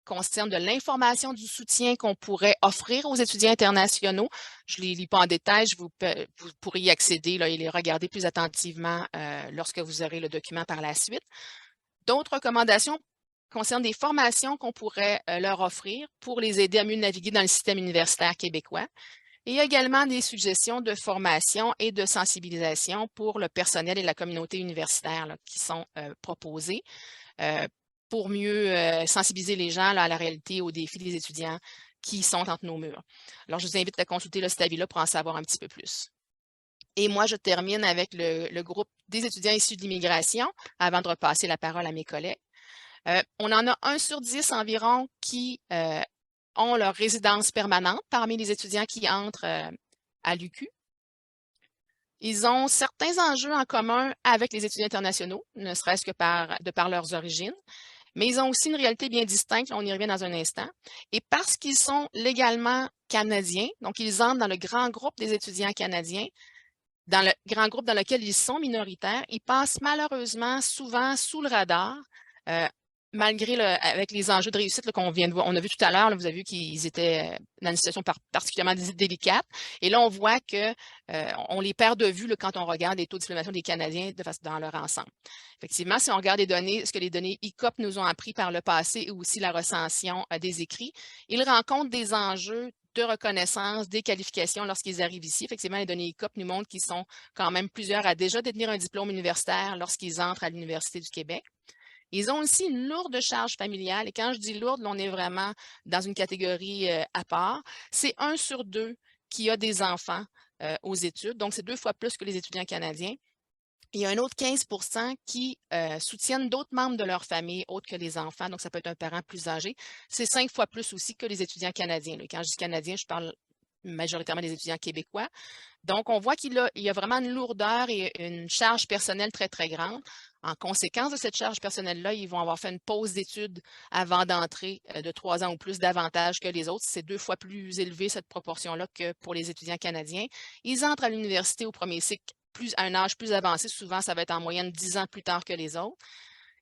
concernent de l'information du soutien qu'on pourrait offrir aux étudiants internationaux. Je ne les lis pas en détail, vous pourrez y accéder là, et les regarder plus attentivement lorsque vous aurez le document par la suite. D'autres recommandations concernent des formations qu'on pourrait leur offrir pour les aider à mieux naviguer dans le système universitaire québécois. Et il y a également des suggestions de formation et de sensibilisation pour le personnel et la communauté universitaire là, qui sont proposées pour mieux sensibiliser les gens là, à la réalité et aux défis des étudiants qui sont entre nos murs. Alors, je vous invite à consulter cet avis-là pour en savoir un petit peu plus. Et moi, je termine avec le groupe des étudiants issus de l'immigration avant de repasser la parole à mes collègues. On en a 1 sur 10 environ qui ont leur résidence permanente parmi les étudiants qui entrent à l'UQ. Ils ont certains enjeux en commun avec les étudiants internationaux, ne serait-ce que de par leurs origines, mais ils ont aussi une réalité bien distincte, on y revient dans un instant, et parce qu'ils sont légalement canadiens, donc ils entrent dans le grand groupe des étudiants canadiens, dans le grand groupe dans lequel ils sont minoritaires, ils passent malheureusement souvent sous le radar, malgré avec les enjeux de réussite qu'on vient de voir. On a vu tout à l'heure, vous avez vu qu'ils étaient dans une situation particulièrement délicate. Et là, on voit qu'on les perd de vue là, quand on regarde les taux de diplomation des Canadiens dans leur ensemble. Effectivement, si on regarde les données, ce que les données ICOP nous ont appris par le passé et aussi la recension des écrits, ils rencontrent des enjeux de reconnaissance, des qualifications lorsqu'ils arrivent ici. Effectivement, les données ICOP nous montrent qu'ils sont quand même plusieurs à déjà détenir un diplôme universitaire lorsqu'ils entrent à l'Université du Québec. Ils ont aussi une lourde charge familiale. Et quand je dis lourde, on est vraiment dans une catégorie à part. C'est 1 sur 2 qui a des enfants aux études. Donc, c'est 2 fois plus que les étudiants canadiens. Il y a un autre 15 qui soutiennent d'autres membres de leur famille autres que les enfants. Donc, ça peut être un parent plus âgé. C'est 5 fois plus aussi que les étudiants canadiens. Là. Quand je dis canadiens, je parle majoritairement des étudiants québécois. Donc, on voit qu'il y a vraiment une lourdeur et une charge personnelle très, très grande. En conséquence de cette charge personnelle-là, ils vont avoir fait une pause d'études avant d'entrer de 3 ans ou plus davantage que les autres. C'est 2 fois plus élevé, cette proportion-là, que pour les étudiants canadiens. Ils entrent à l'université au premier cycle à un âge plus avancé. Souvent, ça va être en moyenne 10 ans plus tard que les autres.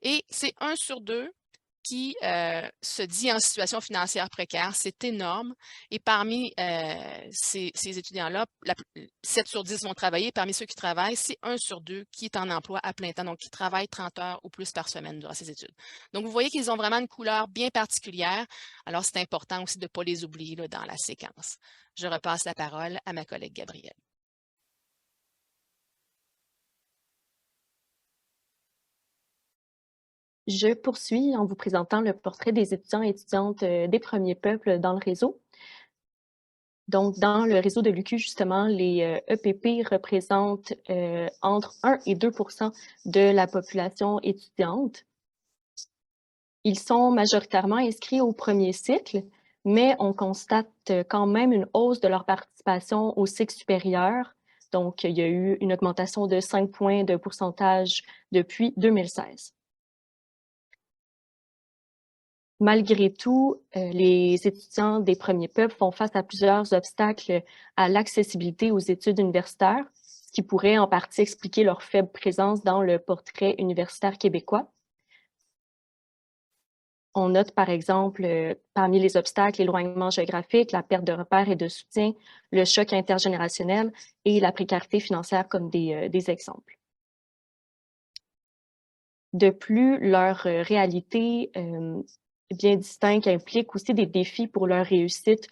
Et c'est 1 sur 2 qui se dit en situation financière précaire. C'est énorme. Et parmi ces étudiants-là, 7 sur 10 vont travailler. Parmi ceux qui travaillent, c'est 1 sur 2 qui est en emploi à plein temps, donc qui travaille 30 heures ou plus par semaine durant ces études. Donc, vous voyez qu'ils ont vraiment une couleur bien particulière. Alors, c'est important aussi de ne pas les oublier là, dans la séquence. Je repasse la parole à ma collègue Gabrielle. Je poursuis en vous présentant le portrait des étudiants et étudiantes des premiers peuples dans le réseau. Donc, dans le réseau de l'UQ, justement, les EPP représentent entre 1 et 2 de la population étudiante. Ils sont majoritairement inscrits au premier cycle, mais on constate quand même une hausse de leur participation au cycle supérieur. Donc, il y a eu une augmentation de 5 points de pourcentage depuis 2016. Malgré tout, les étudiants des premiers peuples font face à plusieurs obstacles à l'accessibilité aux études universitaires. ce qui pourrait en partie expliquer leur faible présence dans le portrait universitaire québécois. On note par exemple parmi les obstacles l'éloignement géographique, la perte de repères et de soutien, le choc intergénérationnel et la précarité financière comme des exemples. De plus, leur réalité bien distincte implique aussi des défis pour leur réussite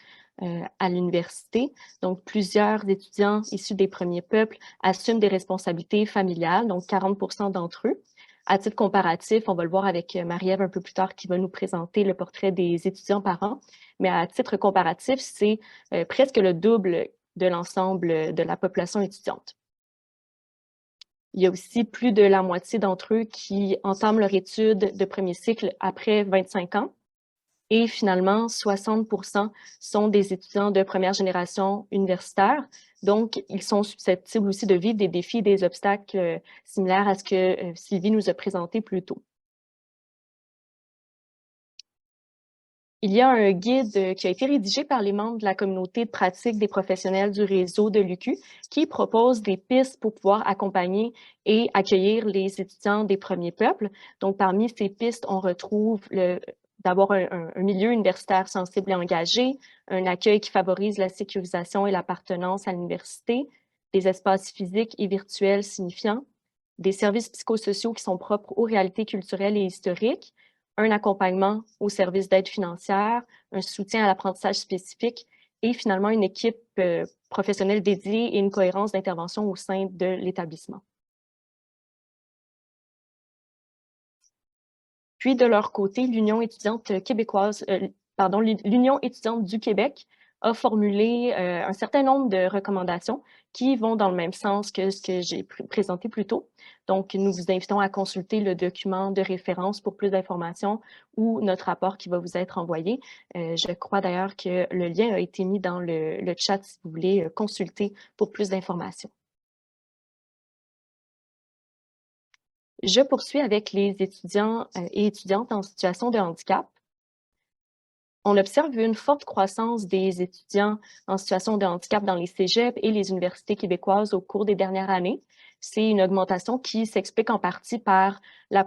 à l'université. Donc, plusieurs étudiants issus des premiers peuples assument des responsabilités familiales, donc 40% d'entre eux. À titre comparatif, on va le voir avec Marie-Ève un peu plus tard qui va nous présenter le portrait des étudiants par an, mais à titre comparatif, c'est presque le double de l'ensemble de la population étudiante. Il y a aussi plus de la moitié d'entre eux qui entament leur étude de premier cycle après 25 ans. Et finalement, 60% sont des étudiants de première génération universitaire. Donc, ils sont susceptibles aussi de vivre des défis, des obstacles similaires à ce que Sylvie nous a présenté plus tôt. Il y a un guide qui a été rédigé par les membres de la communauté de pratique des professionnels du réseau de l'UQ qui propose des pistes pour pouvoir accompagner et accueillir les étudiants des premiers peuples. Donc, parmi ces pistes, on retrouve d'avoir un milieu universitaire sensible et engagé, un accueil qui favorise la sécurisation et l'appartenance à l'université, des espaces physiques et virtuels signifiants, des services psychosociaux qui sont propres aux réalités culturelles et historiques, un accompagnement au service d'aide financière, un soutien à l'apprentissage spécifique et finalement une équipe professionnelle dédiée et une cohérence d'intervention au sein de l'établissement. Puis, de leur côté, l'Union étudiante québécoise, l'Union étudiante du Québec a formulé un certain nombre de recommandations qui vont dans le même sens que ce que j'ai présenté plus tôt. Donc, nous vous invitons à consulter le document de référence pour plus d'informations ou notre rapport qui va vous être envoyé. Je crois d'ailleurs que le lien a été mis dans le chat si vous voulez consulter pour plus d'informations. Je poursuis avec les étudiants et étudiantes en situation de handicap. On observe une forte croissance des étudiants en situation de handicap dans les cégeps et les universités québécoises au cours des dernières années. C'est une augmentation qui s'explique en partie par la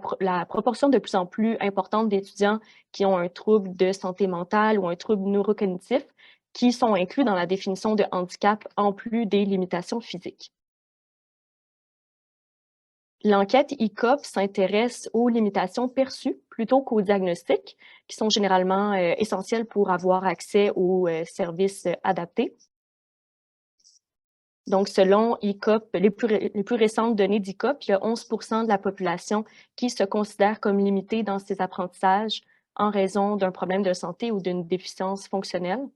proportion de plus en plus importante d'étudiants qui ont un trouble de santé mentale ou un trouble neurocognitif qui sont inclus dans la définition de handicap en plus des limitations physiques. L'enquête ICOP s'intéresse aux limitations perçues plutôt qu'aux diagnostics, qui sont généralement essentiels pour avoir accès aux services adaptés. Donc, selon ICOP, les plus récentes données d'ICOP, il y a 11% de la population qui se considère comme limitée dans ses apprentissages en raison d'un problème de santé ou d'une déficience fonctionnelle.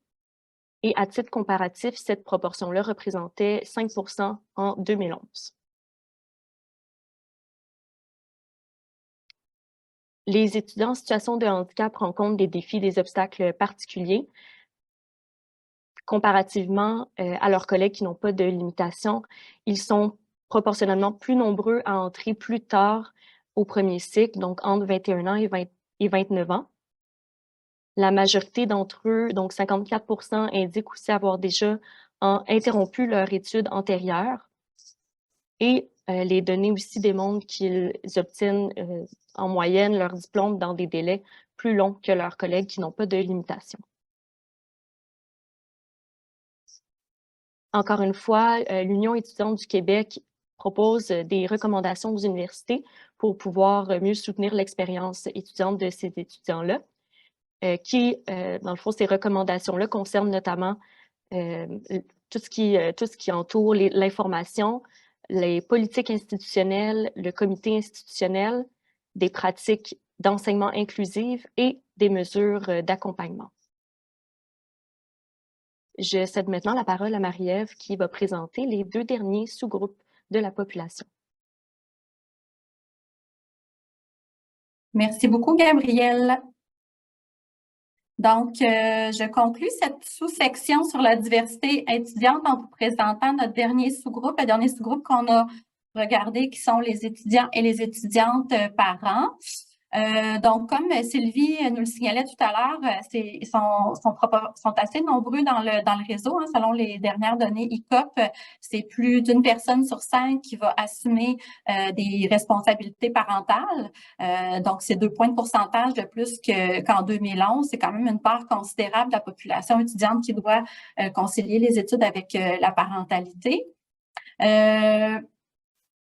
Et à titre comparatif, cette proportion-là représentait 5% en 2011. Les étudiants en situation de handicap rencontrent des défis, des obstacles particuliers. Comparativement à leurs collègues qui n'ont pas de limitation, ils sont proportionnellement plus nombreux à entrer plus tard au premier cycle, donc entre 21 ans et 29 ans. La majorité d'entre eux, donc 54%, indiquent aussi avoir déjà interrompu leur étude antérieure. Et les données aussi démontrent qu'ils obtiennent en moyenne leur diplôme dans des délais plus longs que leurs collègues qui n'ont pas de limitation. Encore une fois, l'Union étudiante du Québec propose des recommandations aux universités pour pouvoir mieux soutenir l'expérience étudiante de ces étudiants-là, dans le fond, ces recommandations-là concernent notamment tout ce qui entoure l'information, les politiques institutionnelles, le comité institutionnel, des pratiques d'enseignement inclusives et des mesures d'accompagnement. Je cède maintenant la parole à Marie-Ève qui va présenter les deux derniers sous-groupes de la population. Merci beaucoup, Gabrielle. Donc, je conclus cette sous-section sur la diversité étudiante en vous présentant notre dernier sous-groupe, le dernier sous-groupe qu'on a regardé, qui sont les étudiants et les étudiantes par an. Donc, comme Sylvie nous le signalait tout à l'heure, ils sont assez nombreux dans le réseau. Hein, selon les dernières données ICOP, c'est plus d'une personne sur 5 qui va assumer des responsabilités parentales. Donc, c'est 2 points de pourcentage de plus qu'en 2011. C'est quand même une part considérable de la population étudiante qui doit concilier les études avec la parentalité.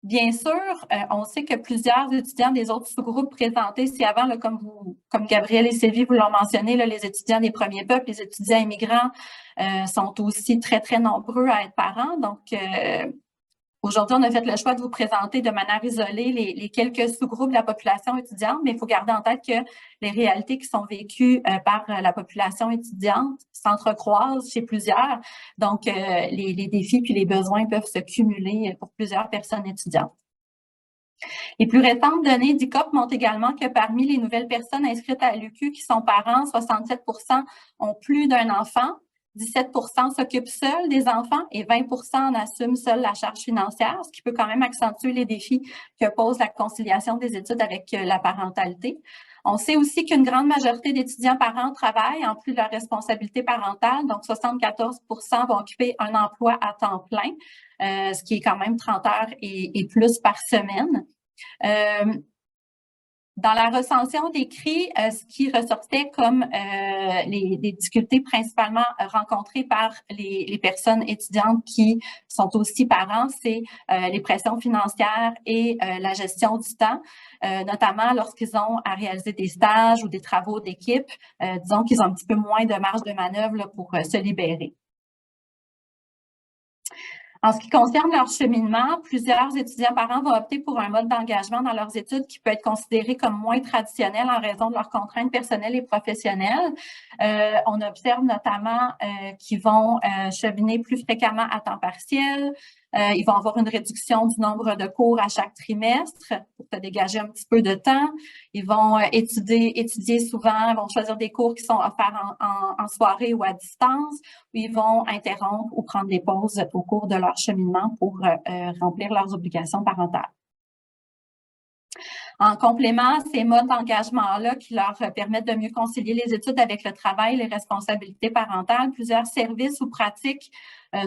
Bien sûr, on sait que plusieurs étudiants des autres sous-groupes présentés ci-avant, là, comme Gabriel et Sylvie vous l'ont mentionné, là, les étudiants des premiers peuples, les étudiants immigrants sont aussi très, très nombreux à être parents. Donc, aujourd'hui, on a fait le choix de vous présenter de manière isolée les quelques sous-groupes de la population étudiante, mais il faut garder en tête que les réalités qui sont vécues par la population étudiante s'entrecroisent chez plusieurs. Donc, les défis puis les besoins peuvent se cumuler pour plusieurs personnes étudiantes. Les plus récentes données d'ICOP montrent également que parmi les nouvelles personnes inscrites à l'UQ qui sont parents, 67 % ont plus d'un enfant. 17 % s'occupent seuls des enfants et 20 % en assument seuls la charge financière, ce qui peut quand même accentuer les défis que pose la conciliation des études avec la parentalité. On sait aussi qu'une grande majorité d'étudiants parents travaillent en plus de leur responsabilité parentale, donc 74 % vont occuper un emploi à temps plein, ce qui est quand même 30 heures et plus par semaine. Dans la recension d'écrits, ce qui ressortait comme les difficultés principalement rencontrées par les personnes étudiantes qui sont aussi parents, c'est les pressions financières et la gestion du temps, notamment lorsqu'ils ont à réaliser des stages ou des travaux d'équipe. Disons qu'ils ont un petit peu moins de marge de manœuvre là, pour se libérer. En ce qui concerne leur cheminement, plusieurs étudiants parents vont opter pour un mode d'engagement dans leurs études qui peut être considéré comme moins traditionnel en raison de leurs contraintes personnelles et professionnelles. On observe notamment qu'ils vont cheminer plus fréquemment à temps partiel. Ils vont avoir une réduction du nombre de cours à chaque trimestre pour se dégager un petit peu de temps. Ils vont étudier souvent, vont choisir des cours qui sont offerts en soirée ou à distance, où ils vont interrompre ou prendre des pauses au cours de leur cheminement pour remplir leurs obligations parentales. En complément, ces modes d'engagement-là qui leur permettent de mieux concilier les études avec le travail et les responsabilités parentales, plusieurs services ou pratiques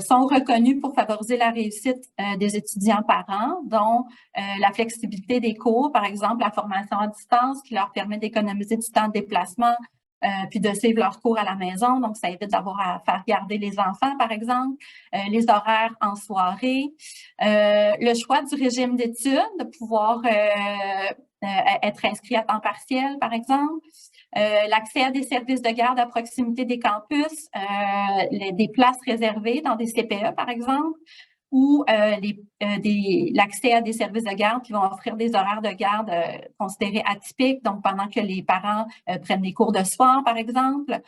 sont reconnus pour favoriser la réussite des étudiants parents, dont la flexibilité des cours, par exemple la formation à distance qui leur permet d'économiser du temps de déplacement, puis de suivre leurs cours à la maison. Donc, ça évite d'avoir à faire garder les enfants, par exemple. Les horaires en soirée. Le choix du régime d'études, de pouvoir être inscrit à temps partiel, par exemple. L'accès à des services de garde à proximité des campus, des places réservées dans des CPE, par exemple, ou l'accès à des services de garde qui vont offrir des horaires de garde considérés atypiques, donc pendant que les parents prennent des cours de soir, par exemple,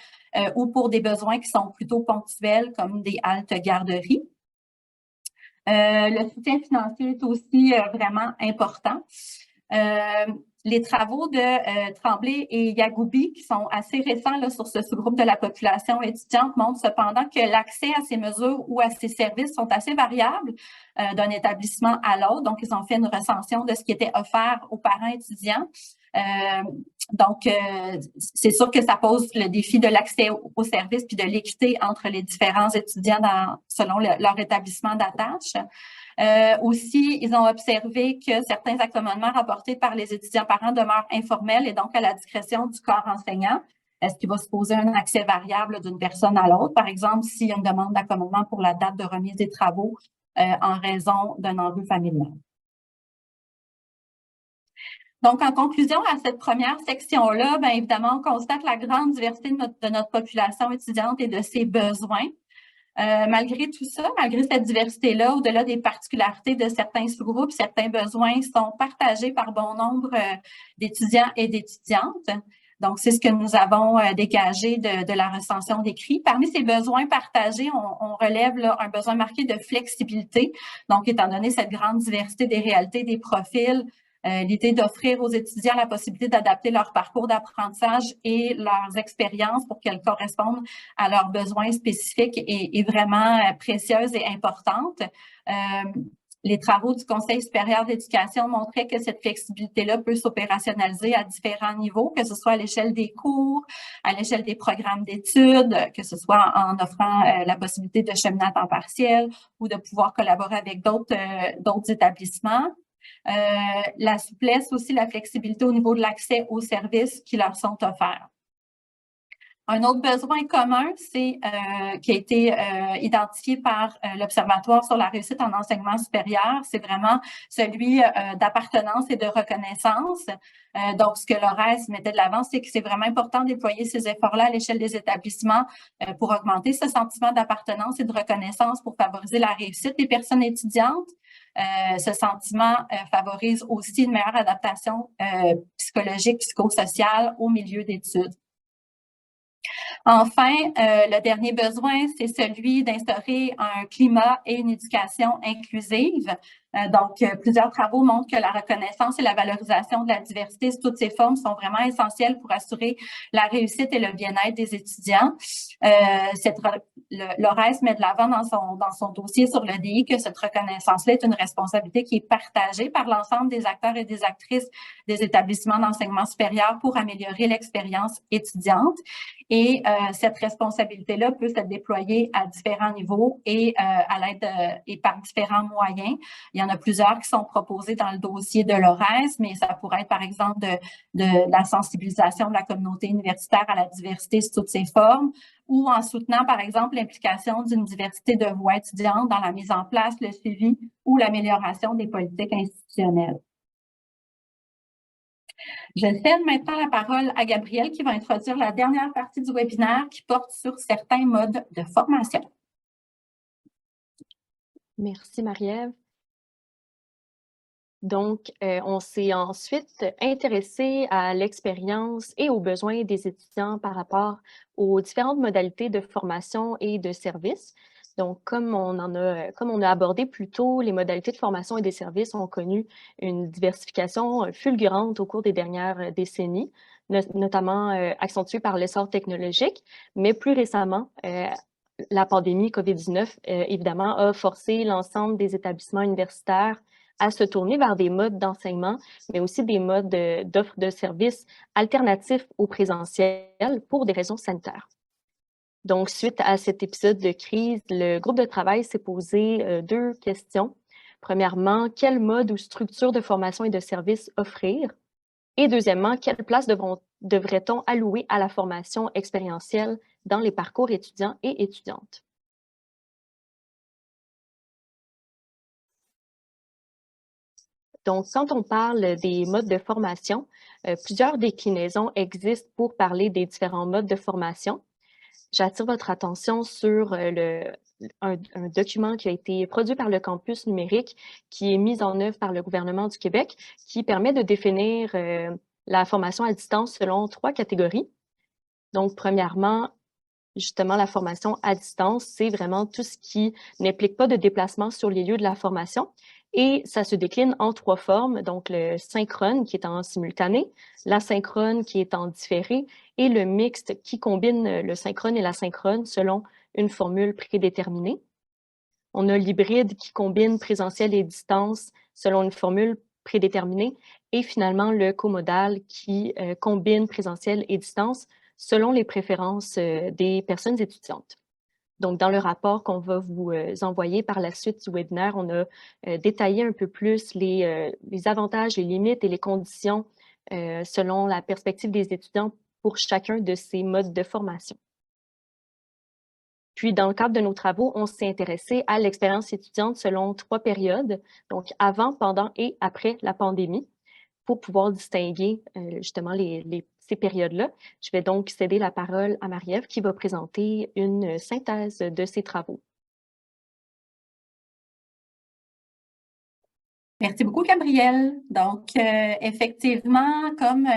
ou pour des besoins qui sont plutôt ponctuels, comme des haltes garderies. Le soutien financier est aussi vraiment important. Les travaux de Tremblay et Yagoubi, qui sont assez récents là, sur ce sous-groupe de la population étudiante, montrent cependant que l'accès à ces mesures ou à ces services sont assez variables d'un établissement à l'autre. Donc, ils ont fait une recension de ce qui était offert aux parents étudiants. Donc, c'est sûr que ça pose le défi de l'accès aux services puis de l'équité entre les différents étudiants selon leur établissement d'attache. Aussi, ils ont observé que certains accommodements rapportés par les étudiants parents demeurent informels et donc à la discrétion du corps enseignant. Est-ce qu'il va se poser un accès variable d'une personne à l'autre? Par exemple, s'il y a une demande d'accommodement pour la date de remise des travaux en raison d'un enjeu familial. Donc, en conclusion à cette première section-là, bien évidemment, on constate la grande diversité de notre population étudiante et de ses besoins. Malgré tout ça, malgré cette diversité-là, au-delà des particularités de certains sous-groupes, certains besoins sont partagés par bon nombre d'étudiants et d'étudiantes. Donc, c'est ce que nous avons dégagé de la recension d'écrits. Parmi ces besoins partagés, on relève là, un besoin marqué de flexibilité. Donc, étant donné cette grande diversité des réalités, des profils, l'idée d'offrir aux étudiants la possibilité d'adapter leur parcours d'apprentissage et leurs expériences pour qu'elles correspondent à leurs besoins spécifiques est vraiment précieuse et importante. Les travaux du Conseil supérieur d'éducation montraient que cette flexibilité-là peut s'opérationnaliser à différents niveaux, que ce soit à l'échelle des cours, à l'échelle des programmes d'études, que ce soit en offrant la possibilité de cheminer à temps partiel ou de pouvoir collaborer avec d'autres établissements. La souplesse aussi, la flexibilité au niveau de l'accès aux services qui leur sont offerts. Un autre besoin commun, c'est qui a été identifié par l'Observatoire sur la réussite en enseignement supérieur, c'est vraiment celui d'appartenance et de reconnaissance. Donc, ce que l'ORES mettait de l'avant, c'est que c'est vraiment important de déployer ces efforts-là à l'échelle des établissements pour augmenter ce sentiment d'appartenance et de reconnaissance pour favoriser la réussite des personnes étudiantes. Ce sentiment favorise aussi une meilleure adaptation psychologique, psychosociale au milieu d'études. Enfin, le dernier besoin, c'est celui d'instaurer un climat et une éducation inclusive. Donc, plusieurs travaux montrent que la reconnaissance et la valorisation de la diversité sous toutes ses formes sont vraiment essentielles pour assurer la réussite et le bien-être des étudiants. L'ORES met de l'avant dans son dossier sur le DI que cette reconnaissance-là est une responsabilité qui est partagée par l'ensemble des acteurs et des actrices des établissements d'enseignement supérieur pour améliorer l'expérience étudiante. Et cette responsabilité-là peut se déployer à différents niveaux et à l'aide et par différents moyens. Il y en a plusieurs qui sont proposés dans le dossier de l'ORES, mais ça pourrait être par exemple de la sensibilisation de la communauté universitaire à la diversité sous toutes ses formes, ou en soutenant par exemple l'implication d'une diversité de voix étudiantes dans la mise en place, le suivi ou l'amélioration des politiques institutionnelles. Je cède maintenant la parole à Gabrielle qui va introduire la dernière partie du webinaire qui porte sur certains modes de formation. Merci Marie-Ève. Donc, on s'est ensuite intéressé à l'expérience et aux besoins des étudiants par rapport aux différentes modalités de formation et de services. Donc, comme on a abordé plus tôt, les modalités de formation et des services ont connu une diversification fulgurante au cours des dernières décennies, notamment accentuée par l'essor technologique, mais plus récemment, la pandémie COVID-19, évidemment, a forcé l'ensemble des établissements universitaires à se tourner vers des modes d'enseignement, mais aussi des modes d'offre de services alternatifs au présentiel pour des raisons sanitaires. Donc, suite à cet épisode de crise, le groupe de travail s'est posé deux questions. Premièrement, quel mode ou structure de formation et de services offrir? Et deuxièmement, quelle place devrait-on allouer à la formation expérientielle dans les parcours étudiants et étudiantes? Donc, quand on parle des modes de formation, plusieurs déclinaisons existent pour parler des différents modes de formation. J'attire votre attention sur un document qui a été produit par le campus numérique, qui est mis en œuvre par le gouvernement du Québec, qui permet de définir la formation à distance selon 3 catégories. Donc, premièrement, justement, la formation à distance, c'est vraiment tout ce qui n'implique pas de déplacement sur les lieux de la formation. Et ça se décline en 3 formes, donc le synchrone qui est en simultané, l'asynchrone qui est en différé et le mixte qui combine le synchrone et l'asynchrone selon une formule prédéterminée. On a l'hybride qui combine présentiel et distance selon une formule prédéterminée et finalement le comodal qui combine présentiel et distance selon les préférences des personnes étudiantes. Donc, dans le rapport qu'on va vous envoyer par la suite du webinaire, on a détaillé un peu plus les avantages, les limites et les conditions selon la perspective des étudiants pour chacun de ces modes de formation. Puis, dans le cadre de nos travaux, on s'est intéressé à l'expérience étudiante selon 3 périodes, donc avant, pendant et après la pandémie, pour pouvoir distinguer justement ces périodes-là. Je vais donc céder la parole à Marie-Ève qui va présenter une synthèse de ses travaux. Merci beaucoup, Gabrielle. Donc, effectivement, comme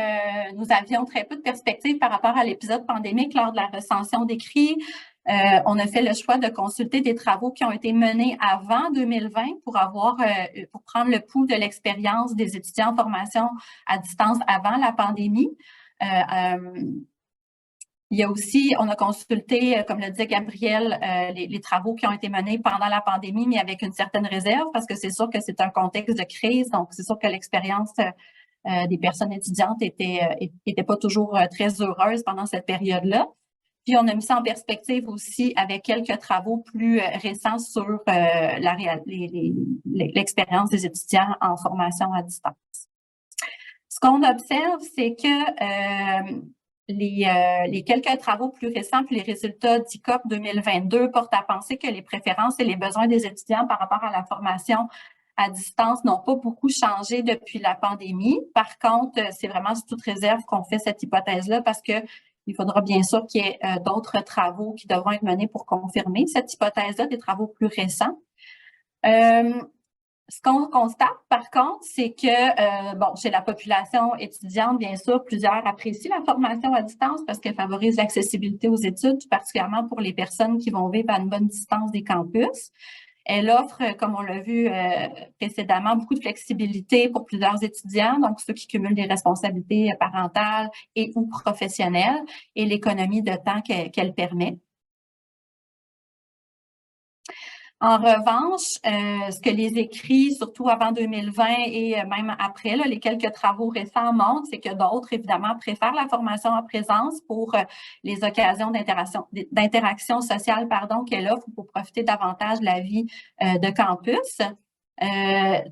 nous avions très peu de perspectives par rapport à l'épisode pandémique lors de la recension d'écrits, on a fait le choix de consulter des travaux qui ont été menés avant 2020 pour prendre le pouls de l'expérience des étudiants en formation à distance avant la pandémie. Il y a aussi, on a consulté, comme le disait Gabriel, les travaux qui ont été menés pendant la pandémie, mais avec une certaine réserve, parce que c'est sûr que c'est un contexte de crise, donc c'est sûr que l'expérience des personnes étudiantes était pas toujours très heureuse pendant cette période-là. Puis, on a mis ça en perspective aussi avec quelques travaux plus récents sur l'expérience des étudiants en formation à distance. Ce qu'on observe, c'est que les quelques travaux plus récents puis les résultats d'ICOP 2022 portent à penser que les préférences et les besoins des étudiants par rapport à la formation à distance n'ont pas beaucoup changé depuis la pandémie. Par contre, c'est vraiment sous toute réserve qu'on fait cette hypothèse-là parce que il faudra bien sûr qu'il y ait d'autres travaux qui devront être menés pour confirmer cette hypothèse-là, des travaux plus récents. Ce qu'on constate, par contre, c'est que, chez la population étudiante, bien sûr, plusieurs apprécient la formation à distance parce qu'elle favorise l'accessibilité aux études, particulièrement pour les personnes qui vont vivre à une bonne distance des campus. Elle offre, comme on l'a vu précédemment, beaucoup de flexibilité pour plusieurs étudiants, donc ceux qui cumulent des responsabilités parentales et ou professionnelles, et l'économie de temps qu'elle permet. En revanche, ce que les écrits, surtout avant 2020 et même après, là, les quelques travaux récents montrent, c'est que d'autres, évidemment, préfèrent la formation en présence pour les occasions d'interaction sociale, qu'elle offre pour profiter davantage de la vie de campus.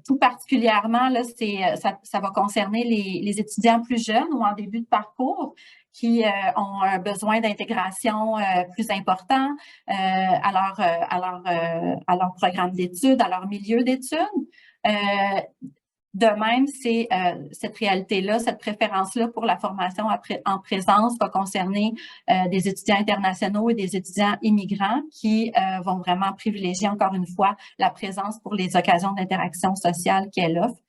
Tout particulièrement, là, ça va concerner les étudiants plus jeunes ou en début de parcours qui ont un besoin d'intégration plus important à leur programme d'études, à leur milieu d'études. De même, c'est cette réalité-là, cette préférence-là pour la formation en présence va concerner des étudiants internationaux et des étudiants immigrants qui vont vraiment privilégier, encore une fois, la présence pour les occasions d'interaction sociale qu'elle offre,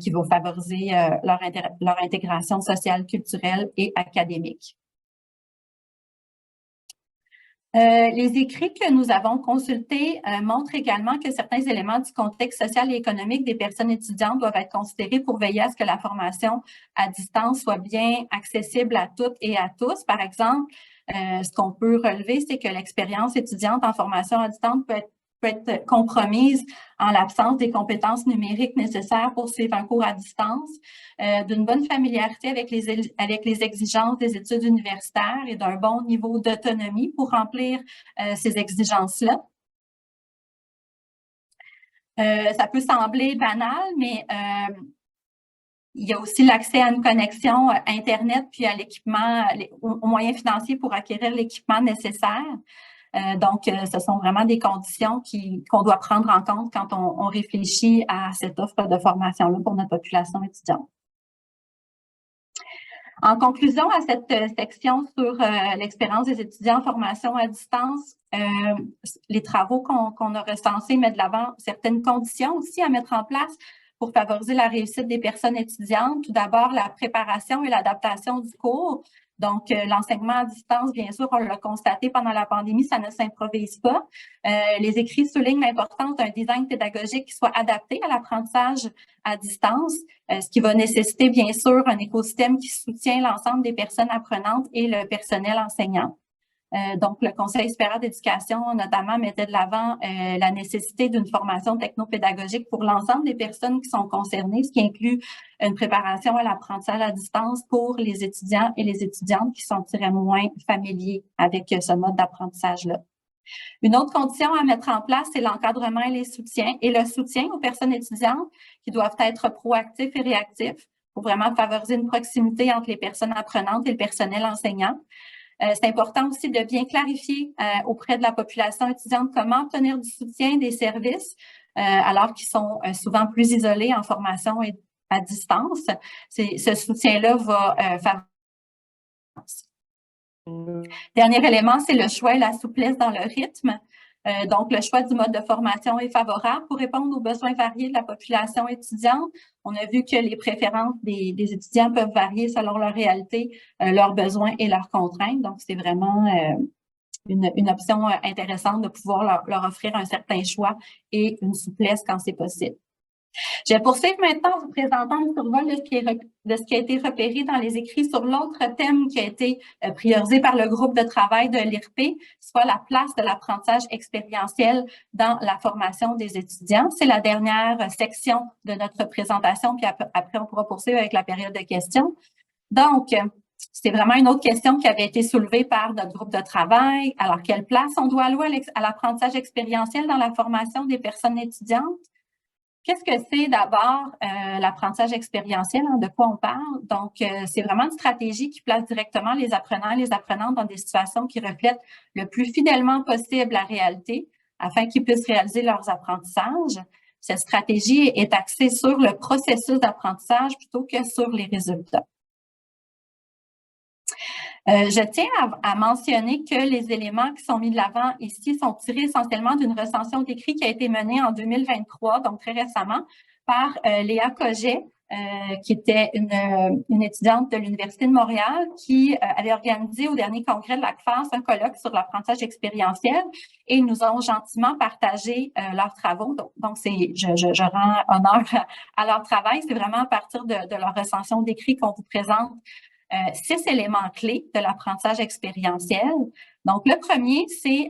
qui va favoriser leur intégration sociale, culturelle et académique. Les écrits que nous avons consultés montrent également que certains éléments du contexte social et économique des personnes étudiantes doivent être considérés pour veiller à ce que la formation à distance soit bien accessible à toutes et à tous. Par exemple, ce qu'on peut relever, c'est que l'expérience étudiante en formation à distance peut être compromise en l'absence des compétences numériques nécessaires pour suivre un cours à distance, d'une bonne familiarité avec les exigences des études universitaires et d'un bon niveau d'autonomie pour remplir ces exigences-là. Ça peut sembler banal, mais il y a aussi l'accès à une connexion Internet puis à l'équipement, aux moyens financiers pour acquérir l'équipement nécessaire. Donc, ce sont vraiment des conditions qu'on doit prendre en compte quand on réfléchit à cette offre de formation-là pour notre population étudiante. En conclusion à cette section sur l'expérience des étudiants en formation à distance, les travaux qu'on a recensés mettent de l'avant certaines conditions aussi à mettre en place pour favoriser la réussite des personnes étudiantes. Tout d'abord, la préparation et l'adaptation du cours. Donc, l'enseignement à distance, bien sûr, on l'a constaté pendant la pandémie, ça ne s'improvise pas. Les écrits soulignent l'importance d'un design pédagogique qui soit adapté à l'apprentissage à distance, ce qui va nécessiter, bien sûr, un écosystème qui soutient l'ensemble des personnes apprenantes et le personnel enseignant. Donc, le Conseil supérieur d'éducation, notamment, mettait de l'avant la nécessité d'une formation technopédagogique pour l'ensemble des personnes qui sont concernées, ce qui inclut une préparation à l'apprentissage à distance pour les étudiants et les étudiantes qui sont moins familiers avec ce mode d'apprentissage-là. Une autre condition à mettre en place, c'est l'encadrement et le soutien aux personnes étudiantes qui doivent être proactifs et réactifs pour vraiment favoriser une proximité entre les personnes apprenantes et le personnel enseignant. C'est important aussi de bien clarifier auprès de la population étudiante comment obtenir du soutien des services alors qu'ils sont souvent plus isolés en formation et à distance. Ce soutien-là va favoriser. Dernier élément, c'est le choix et la souplesse dans le rythme. Donc, le choix du mode de formation est favorable pour répondre aux besoins variés de la population étudiante. On a vu que les préférences des étudiants peuvent varier selon leur réalité, leurs besoins et leurs contraintes. Donc, c'est vraiment une option intéressante de pouvoir leur offrir un certain choix et une souplesse quand c'est possible. Je vais poursuivre maintenant en vous présentant un survol de ce qui a été repéré dans les écrits sur l'autre thème qui a été priorisé par le groupe de travail de l'IRP, soit la place de l'apprentissage expérientiel dans la formation des étudiants. C'est la dernière section de notre présentation, puis après on pourra poursuivre avec la période de questions. Donc, c'est vraiment une autre question qui avait été soulevée par notre groupe de travail. Alors, quelle place on doit allouer à l'apprentissage expérientiel dans la formation des personnes étudiantes? Qu'est-ce que c'est d'abord l'apprentissage expérientiel, de quoi on parle? Donc, c'est vraiment une stratégie qui place directement les apprenants et les apprenantes dans des situations qui reflètent le plus fidèlement possible la réalité afin qu'ils puissent réaliser leurs apprentissages. Cette stratégie est axée sur le processus d'apprentissage plutôt que sur les résultats. Je tiens à mentionner que les éléments qui sont mis de l'avant ici sont tirés essentiellement d'une recension d'écrit qui a été menée en 2023, donc très récemment, par Léa Coget, qui était une étudiante de l'Université de Montréal qui avait organisé au dernier congrès de la CFAS un colloque sur l'apprentissage expérientiel et ils nous ont gentiment partagé leurs travaux. Donc je rends honneur à leur travail. C'est vraiment à partir de leur recension d'écrit qu'on vous présente 6 éléments clés de l'apprentissage expérientiel. Donc, le premier, c'est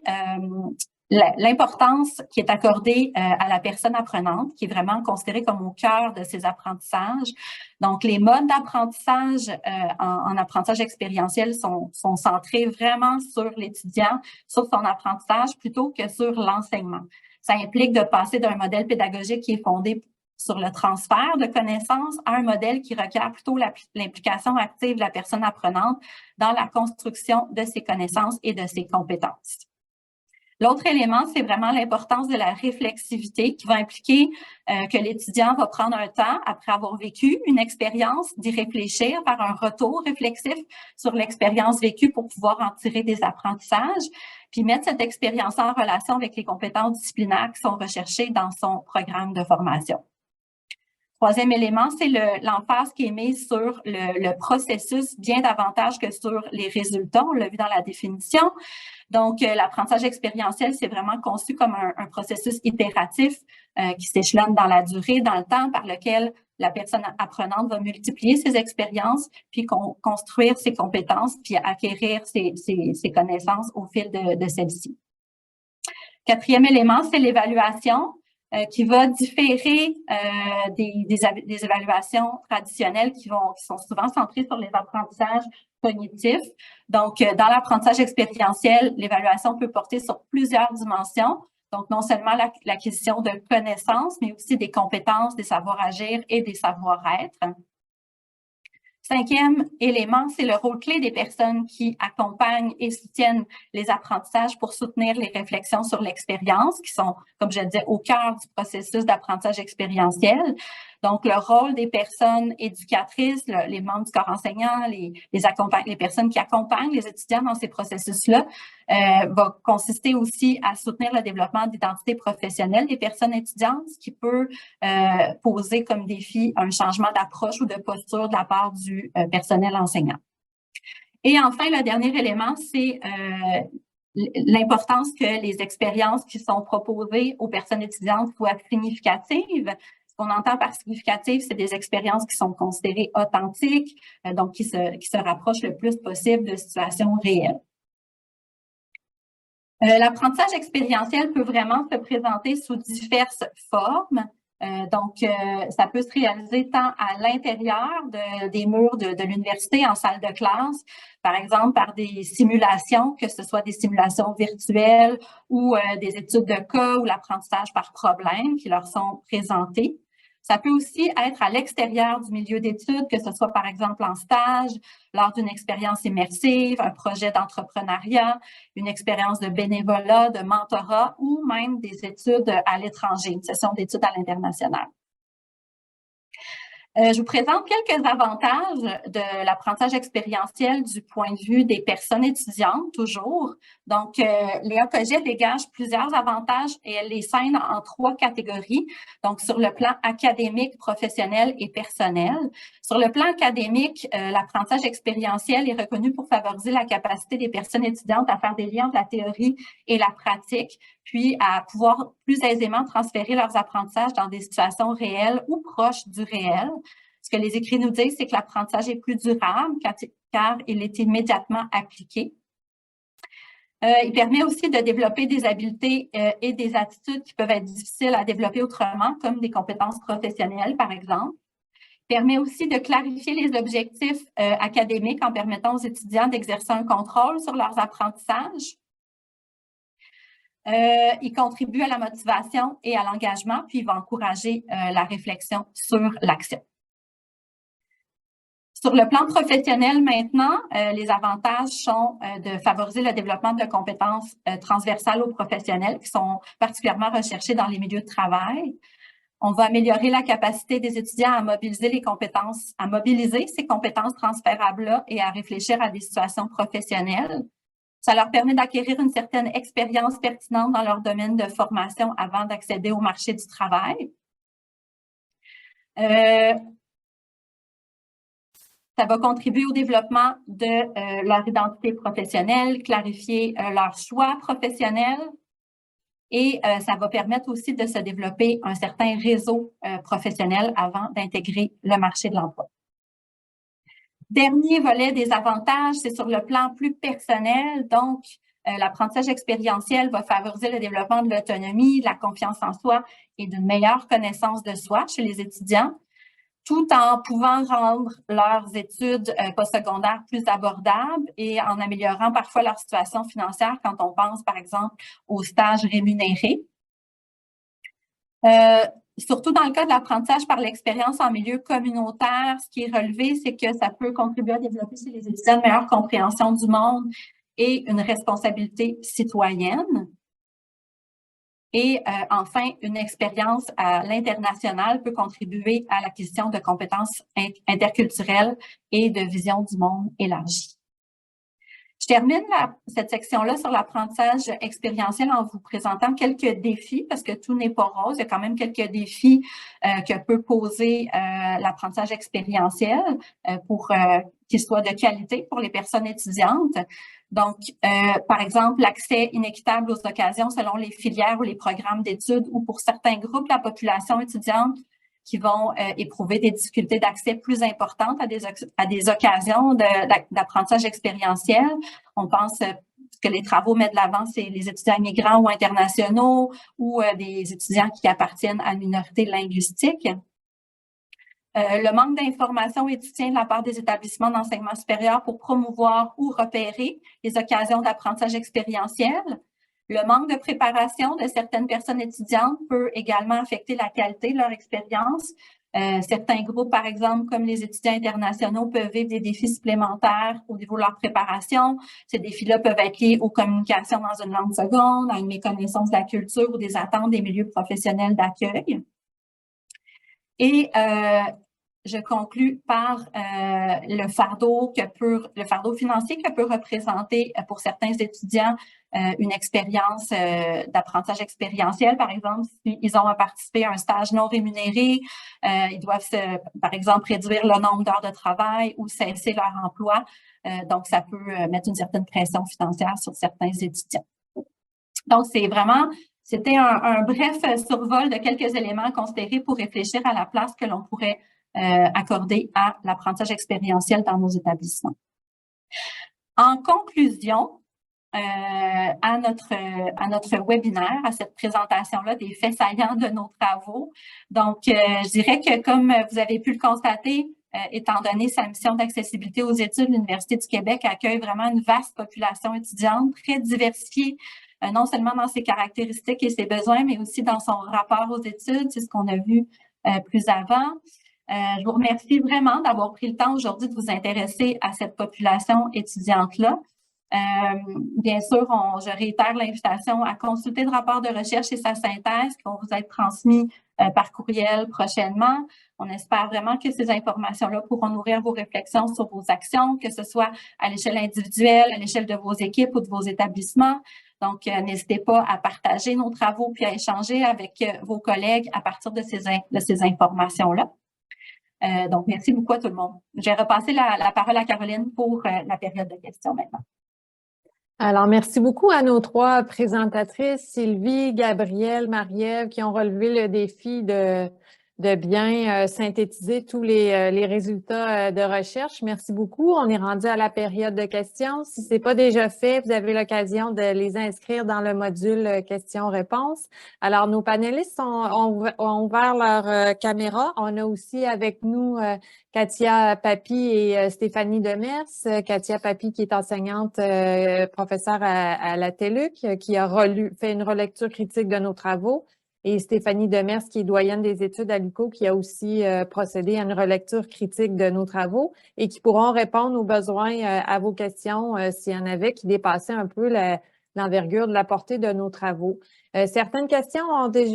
l'importance qui est accordée à la personne apprenante, qui est vraiment considérée comme au cœur de ses apprentissages. Donc, les modes d'apprentissage en apprentissage expérientiel sont centrés vraiment sur l'étudiant, sur son apprentissage, plutôt que sur l'enseignement. Ça implique de passer d'un modèle pédagogique qui est fondé sur le transfert de connaissances à un modèle qui requiert plutôt l'implication active de la personne apprenante dans la construction de ses connaissances et de ses compétences. L'autre élément, c'est vraiment l'importance de la réflexivité qui va impliquer que l'étudiant va prendre un temps, après avoir vécu une expérience, d'y réfléchir, faire un retour réflexif sur l'expérience vécue pour pouvoir en tirer des apprentissages, puis mettre cette expérience en relation avec les compétences disciplinaires qui sont recherchées dans son programme de formation. Troisième élément, c'est l'emphase qui est mise sur le processus bien davantage que sur les résultats. On l'a vu dans la définition. Donc, l'apprentissage expérientiel, c'est vraiment conçu comme un processus itératif qui s'échelonne dans la durée, dans le temps, par lequel la personne apprenante va multiplier ses expériences, puis construire ses compétences, puis acquérir ses connaissances au fil de celles-ci. Quatrième élément, c'est l'évaluation. Qui va différer des évaluations traditionnelles qui sont souvent centrées sur les apprentissages cognitifs. Donc, dans l'apprentissage expérientiel, l'évaluation peut porter sur plusieurs dimensions. Donc, non seulement l'acquisition de connaissances, mais aussi des compétences, des savoirs-agir et des savoir-être. Cinquième élément, c'est le rôle clé des personnes qui accompagnent et soutiennent les apprentissages pour soutenir les réflexions sur l'expérience, qui sont, comme je le disais, au cœur du processus d'apprentissage expérientiel. Donc, le rôle des personnes éducatrices, les membres du corps enseignant, les personnes qui accompagnent les étudiants dans ces processus-là, va consister aussi à soutenir le développement d'identité professionnelle des personnes étudiantes, ce qui peut poser comme défi un changement d'approche ou de posture de la part du personnel enseignant. Et enfin, le dernier élément, c'est l'importance que les expériences qui sont proposées aux personnes étudiantes soient significatives. Ce qu'on entend par significative, c'est des expériences qui sont considérées authentiques, donc qui se rapprochent le plus possible de situations réelles. L'apprentissage expérientiel peut vraiment se présenter sous diverses formes. Ça peut se réaliser tant à l'intérieur des murs de l'université, en salle de classe, par exemple par des simulations, que ce soit des simulations virtuelles ou des études de cas ou l'apprentissage par problème qui leur sont présentés. Ça peut aussi être à l'extérieur du milieu d'études, que ce soit par exemple en stage, lors d'une expérience immersive, un projet d'entrepreneuriat, une expérience de bénévolat, de mentorat ou même des études à l'étranger, une session d'études à l'international. Je vous présente quelques avantages de l'apprentissage expérientiel du point de vue des personnes étudiantes, toujours. Donc, Léa Coget dégage plusieurs avantages et elle les scinde en 3 catégories. Donc, sur le plan académique, professionnel et personnel. Sur le plan académique, l'apprentissage expérientiel est reconnu pour favoriser la capacité des personnes étudiantes à faire des liens entre la théorie et la pratique, puis à pouvoir plus aisément transférer leurs apprentissages dans des situations réelles ou proches du réel. Ce que les écrits nous disent, c'est que l'apprentissage est plus durable car il est immédiatement appliqué. Il permet aussi de développer des habiletés et des attitudes qui peuvent être difficiles à développer autrement, comme des compétences professionnelles, par exemple. Il permet aussi de clarifier les objectifs académiques en permettant aux étudiants d'exercer un contrôle sur leurs apprentissages. Il contribue à la motivation et à l'engagement, puis il va encourager la réflexion sur l'action. Sur le plan professionnel maintenant, les avantages sont de favoriser le développement de compétences transversales aux professionnels qui sont particulièrement recherchées dans les milieux de travail. On va améliorer la capacité des étudiants à mobiliser ces compétences transférables-là et à réfléchir à des situations professionnelles. Ça leur permet d'acquérir une certaine expérience pertinente dans leur domaine de formation avant d'accéder au marché du travail. Ça va contribuer au développement de leur identité professionnelle, clarifier leur choix professionnel et ça va permettre aussi de se développer un certain réseau professionnel avant d'intégrer le marché de l'emploi. Dernier volet des avantages, c'est sur le plan plus personnel. Donc, l'apprentissage expérientiel va favoriser le développement de l'autonomie, de la confiance en soi et d'une meilleure connaissance de soi chez les étudiants, tout en pouvant rendre leurs études postsecondaires plus abordables et en améliorant parfois leur situation financière quand on pense, par exemple, aux stages rémunérés. Surtout dans le cas de l'apprentissage par l'expérience en milieu communautaire, ce qui est relevé, c'est que ça peut contribuer à développer chez les étudiants une meilleure compréhension du monde et une responsabilité citoyenne. Et enfin, une expérience à l'international peut contribuer à l'acquisition de compétences interculturelles et de vision du monde élargie. Je termine cette section-là sur l'apprentissage expérientiel en vous présentant quelques défis, parce que tout n'est pas rose. Il y a quand même quelques défis que peut poser l'apprentissage expérientiel pour qu'il soit de qualité pour les personnes étudiantes. Donc, par exemple, l'accès inéquitable aux occasions selon les filières ou les programmes d'études ou pour certains groupes de la population étudiante qui vont éprouver des difficultés d'accès plus importantes à des occasions d'apprentissage expérientiel. On pense que les travaux mettent de l'avant, c'est les étudiants migrants ou internationaux ou des étudiants qui appartiennent à une minorité linguistique. Le manque d'informations et de soutien de la part des établissements d'enseignement supérieur pour promouvoir ou repérer les occasions d'apprentissage expérientiel. Le manque de préparation de certaines personnes étudiantes peut également affecter la qualité de leur expérience. Certains groupes, par exemple, comme les étudiants internationaux, peuvent vivre des défis supplémentaires au niveau de leur préparation. Ces défis-là peuvent être liés aux communications dans une langue seconde, à une méconnaissance de la culture ou des attentes des milieux professionnels d'accueil. Et je conclus par le fardeau financier que peut représenter pour certains étudiants une expérience d'apprentissage expérientiel. Par exemple, s'ils ont à participer à un stage non rémunéré, ils doivent, par exemple, réduire le nombre d'heures de travail ou cesser leur emploi. Donc, ça peut mettre une certaine pression financière sur certains étudiants. Donc, c'était un bref survol de quelques éléments à considérer pour réfléchir à la place que l'on pourrait accorder à l'apprentissage expérientiel dans nos établissements. En conclusion, à notre webinaire, à cette présentation-là des faits saillants de nos travaux. Donc, je dirais que comme vous avez pu le constater, étant donné sa mission d'accessibilité aux études, l'Université du Québec accueille vraiment une vaste population étudiante, très diversifiée, non seulement dans ses caractéristiques et ses besoins, mais aussi dans son rapport aux études. C'est ce qu'on a vu plus avant. Je vous remercie vraiment d'avoir pris le temps aujourd'hui de vous intéresser à cette population étudiante-là. Bien sûr, je réitère l'invitation à consulter le rapport de recherche et sa synthèse qui vont vous être transmis par courriel prochainement. On espère vraiment que ces informations-là pourront nourrir vos réflexions sur vos actions, que ce soit à l'échelle individuelle, à l'échelle de vos équipes ou de vos établissements. Donc, n'hésitez pas à partager nos travaux puis à échanger avec vos collègues à partir de ces informations-là. Donc, merci beaucoup à tout le monde. Je vais repasser la parole à Caroline pour la période de questions maintenant. Alors, merci beaucoup à nos trois présentatrices, Sylvie, Gabrielle, Marie-Ève, qui ont relevé le défi de bien synthétiser tous les résultats de recherche. Merci beaucoup. On est rendu à la période de questions. Si ce n'est pas déjà fait, vous avez l'occasion de les inscrire dans le module questions-réponses. Alors, nos panélistes ont ouvert leur caméra. On a aussi avec nous Katia Papy et Stéphanie Demers. Katia Papy, qui est enseignante professeure à la TELUC, qui a fait une relecture critique de nos travaux. Et Stéphanie Demers, qui est doyenne des études à l'UQO, qui a aussi procédé à une relecture critique de nos travaux et qui pourront répondre aux besoins à vos questions s'il y en avait qui dépassaient un peu l'envergure de la portée de nos travaux. Certaines questions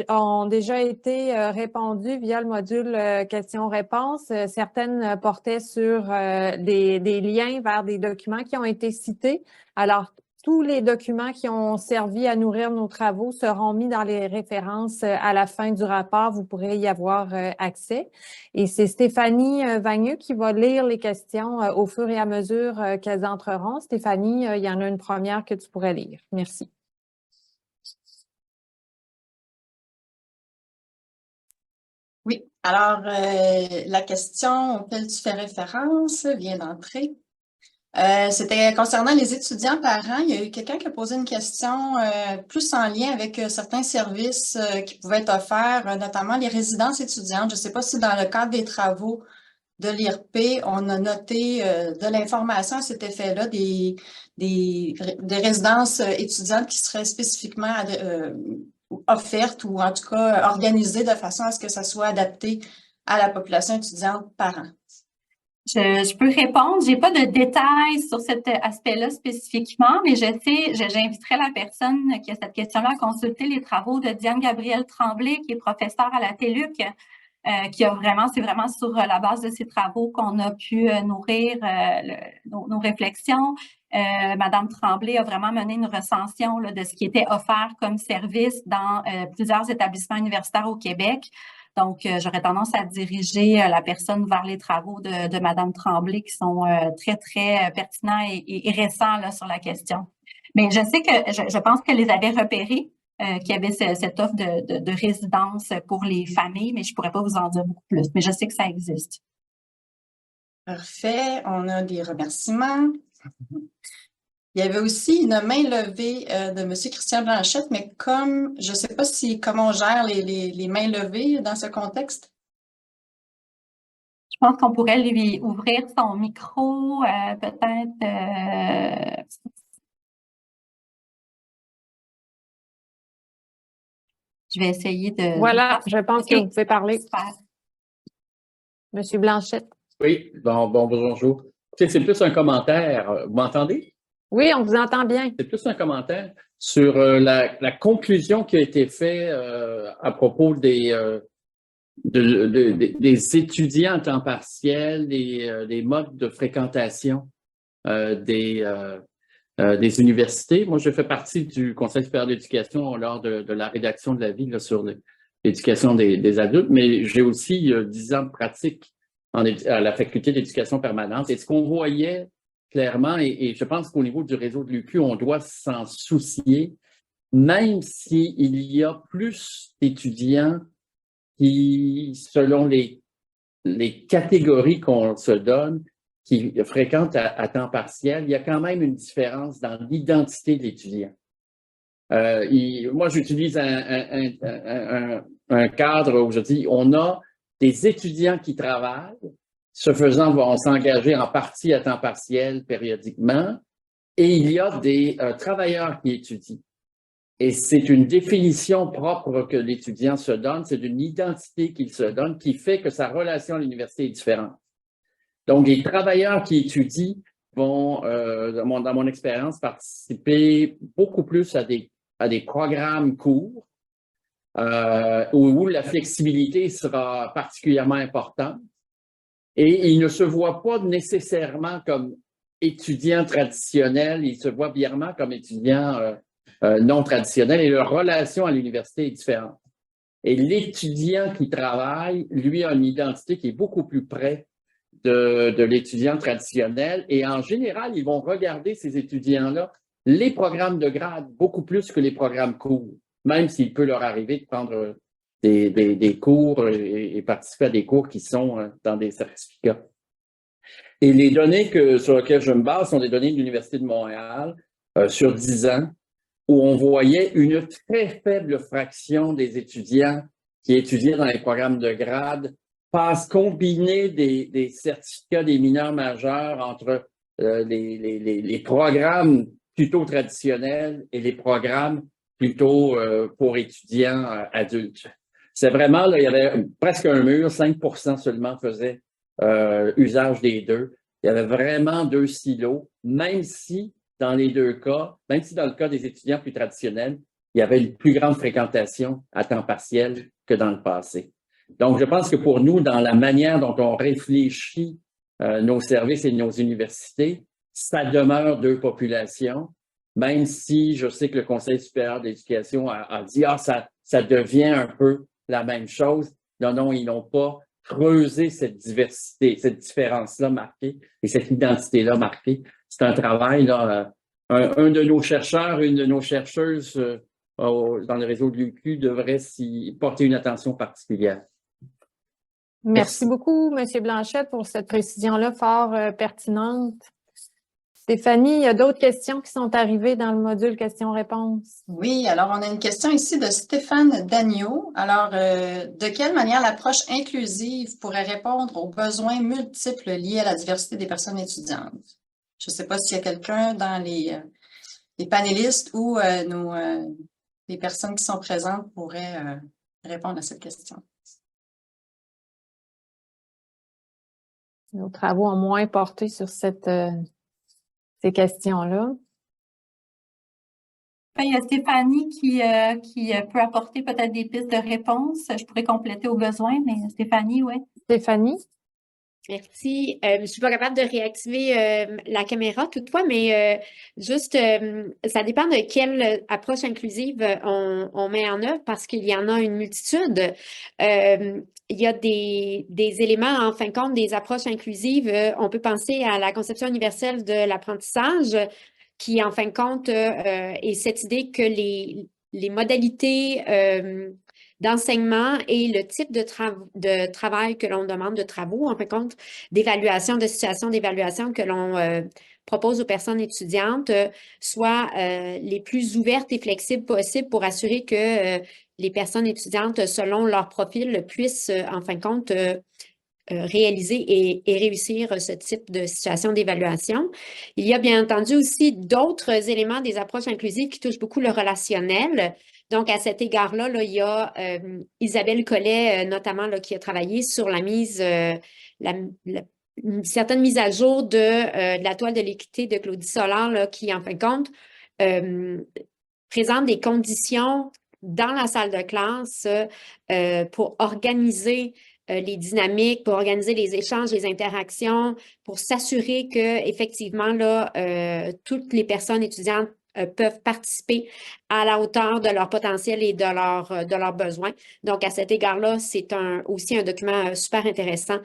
ont déjà été répondues via le module questions-réponses. Certaines portaient sur des liens vers des documents qui ont été cités. Alors, tous les documents qui ont servi à nourrir nos travaux seront mis dans les références à la fin du rapport. Vous pourrez y avoir accès. Et c'est Stéphanie Vagneux qui va lire les questions au fur et à mesure qu'elles entreront. Stéphanie, il y en a une première que tu pourrais lire. Merci. Oui, alors la question auquel tu fais référence vient d'entrer. C'était concernant les étudiants parents. Il y a eu quelqu'un qui a posé une question plus en lien avec certains services qui pouvaient être offerts, notamment les résidences étudiantes. Je ne sais pas si dans le cadre des travaux de l'IRP, on a noté de l'information à cet effet-là des résidences étudiantes qui seraient spécifiquement offertes ou en tout cas organisées de façon à ce que ça soit adapté à la population étudiante parent. Je peux répondre. J'ai pas de détails sur cet aspect-là spécifiquement, mais j'inviterai la personne qui a cette question-là à consulter les travaux de Diane-Gabrielle Tremblay, qui est professeure à la TELUC, c'est vraiment sur la base de ces travaux qu'on a pu nourrir nos réflexions. Madame Tremblay a vraiment mené une recension là, de ce qui était offert comme service dans plusieurs établissements universitaires au Québec. Donc, j'aurais tendance à diriger la personne vers les travaux de Madame Tremblay qui sont très, très pertinents et récents là, sur la question. Mais je sais que je pense qu'elle les avait repérés, qu'il y avait cette offre de résidence pour les familles, mais je ne pourrais pas vous en dire beaucoup plus. Mais je sais que ça existe. Parfait. On a des remerciements. Il y avait aussi une main levée de M. Christian Blanchette, mais comme je ne sais pas comment on gère les mains levées dans ce contexte. Je pense qu'on pourrait lui ouvrir son micro, peut-être. Je vais essayer de... Voilà, je pense que vous pouvez parler. Super. Monsieur Blanchette. Oui, bonjour. C'est plus un commentaire. Vous m'entendez? Oui, on vous entend bien. C'est plus un commentaire sur la conclusion qui a été faite à propos des étudiants en temps partiel, des modes de fréquentation des universités. Moi, je fais partie du Conseil supérieur d'éducation lors de la rédaction de l'avis là, sur l'éducation des adultes, mais j'ai aussi 10 ans de pratique à la faculté d'éducation permanente. Et ce qu'on voyait clairement, et je pense qu'au niveau du réseau de l'UQ, on doit s'en soucier, même s'il y a plus d'étudiants qui, selon les catégories qu'on se donne, qui fréquentent à temps partiel, il y a quand même une différence dans l'identité de l'étudiant. Moi, j'utilise un cadre où je dis, on a des étudiants qui travaillent, ce faisant, vont s'engager en partie à temps partiel périodiquement, et il y a des travailleurs qui étudient. Et c'est une définition propre que l'étudiant se donne, c'est une identité qu'il se donne qui fait que sa relation à l'université est différente. Donc, les travailleurs qui étudient vont, dans mon expérience, participer beaucoup plus à des programmes courts où la flexibilité sera particulièrement importante. Et ils ne se voient pas nécessairement comme étudiants traditionnels, ils se voient bièrement comme étudiants non traditionnels et leur relation à l'université est différente. Et l'étudiant qui travaille, lui, a une identité qui est beaucoup plus près de l'étudiant traditionnel et en général, ils vont regarder ces étudiants-là les programmes de grade beaucoup plus que les programmes courts, même s'il peut leur arriver de prendre des cours et participer à des cours qui sont dans des certificats. Et les données sur lesquelles je me base sont des données de l'Université de Montréal sur 10 ans, où on voyait une très faible fraction des étudiants qui étudiaient dans les programmes de grade passent combiner des certificats des mineurs majeurs entre les programmes plutôt traditionnels et les programmes plutôt pour étudiants adultes. C'est vraiment, là, il y avait presque un mur, 5% seulement faisaient usage des deux. Il y avait vraiment deux silos, même si dans les deux cas, même si dans le cas des étudiants plus traditionnels, il y avait une plus grande fréquentation à temps partiel que dans le passé. Donc, je pense que pour nous, dans la manière dont on réfléchit nos services et nos universités, ça demeure deux populations, même si je sais que le Conseil supérieur de l'éducation a dit « Ah, ça devient un peu la même chose ». Non, ils n'ont pas creusé cette diversité, cette différence-là marquée et cette identité-là marquée. C'est un travail, là, un de nos chercheurs, une de nos chercheuses dans le réseau de l'UQ devrait s'y porter une attention particulière. Merci beaucoup, M. Blanchette, pour cette précision-là fort pertinente. Stéphanie, il y a d'autres questions qui sont arrivées dans le module questions-réponses. Oui, alors on a une question ici de Stéphane Dagneau. Alors, de quelle manière l'approche inclusive pourrait répondre aux besoins multiples liés à la diversité des personnes étudiantes? Je ne sais pas s'il y a quelqu'un dans les panélistes ou les personnes qui sont présentes pourraient répondre à cette question. Nos travaux ont moins porté sur ces questions-là. Il y a Stéphanie qui peut apporter peut-être des pistes de réponse. Je pourrais compléter au besoin, mais Stéphanie, oui. Stéphanie? Merci. Je ne suis pas capable de réactiver la caméra toutefois, mais juste, ça dépend de quelle approche inclusive on met en œuvre parce qu'il y en a une multitude. Il y a des éléments, en fin de compte, des approches inclusives. On peut penser à la conception universelle de l'apprentissage qui, en fin de compte, est cette idée que les modalités d'enseignement et le type de travail que l'on demande, de travaux, en fin de compte, d'évaluation, de situation d'évaluation que l'on propose aux personnes étudiantes, soient les plus ouvertes et flexibles possibles pour assurer que les personnes étudiantes, selon leur profil, puissent, en fin de compte, réaliser et réussir ce type de situation d'évaluation. Il y a bien entendu aussi d'autres éléments des approches inclusives qui touchent beaucoup le relationnel. Donc, à cet égard-là, là, il y a Isabelle Collet, notamment, là, qui a travaillé sur la mise, une certaine mise à jour de la toile de l'équité de Claudie Solar, là, qui, en fin de compte, présente des conditions dans la salle de classe pour organiser les dynamiques, pour organiser les échanges, les interactions, pour s'assurer que effectivement là, toutes les personnes étudiantes peuvent participer à la hauteur de leur potentiel et de leurs besoins. Donc, à cet égard-là, c'est aussi un document super intéressant.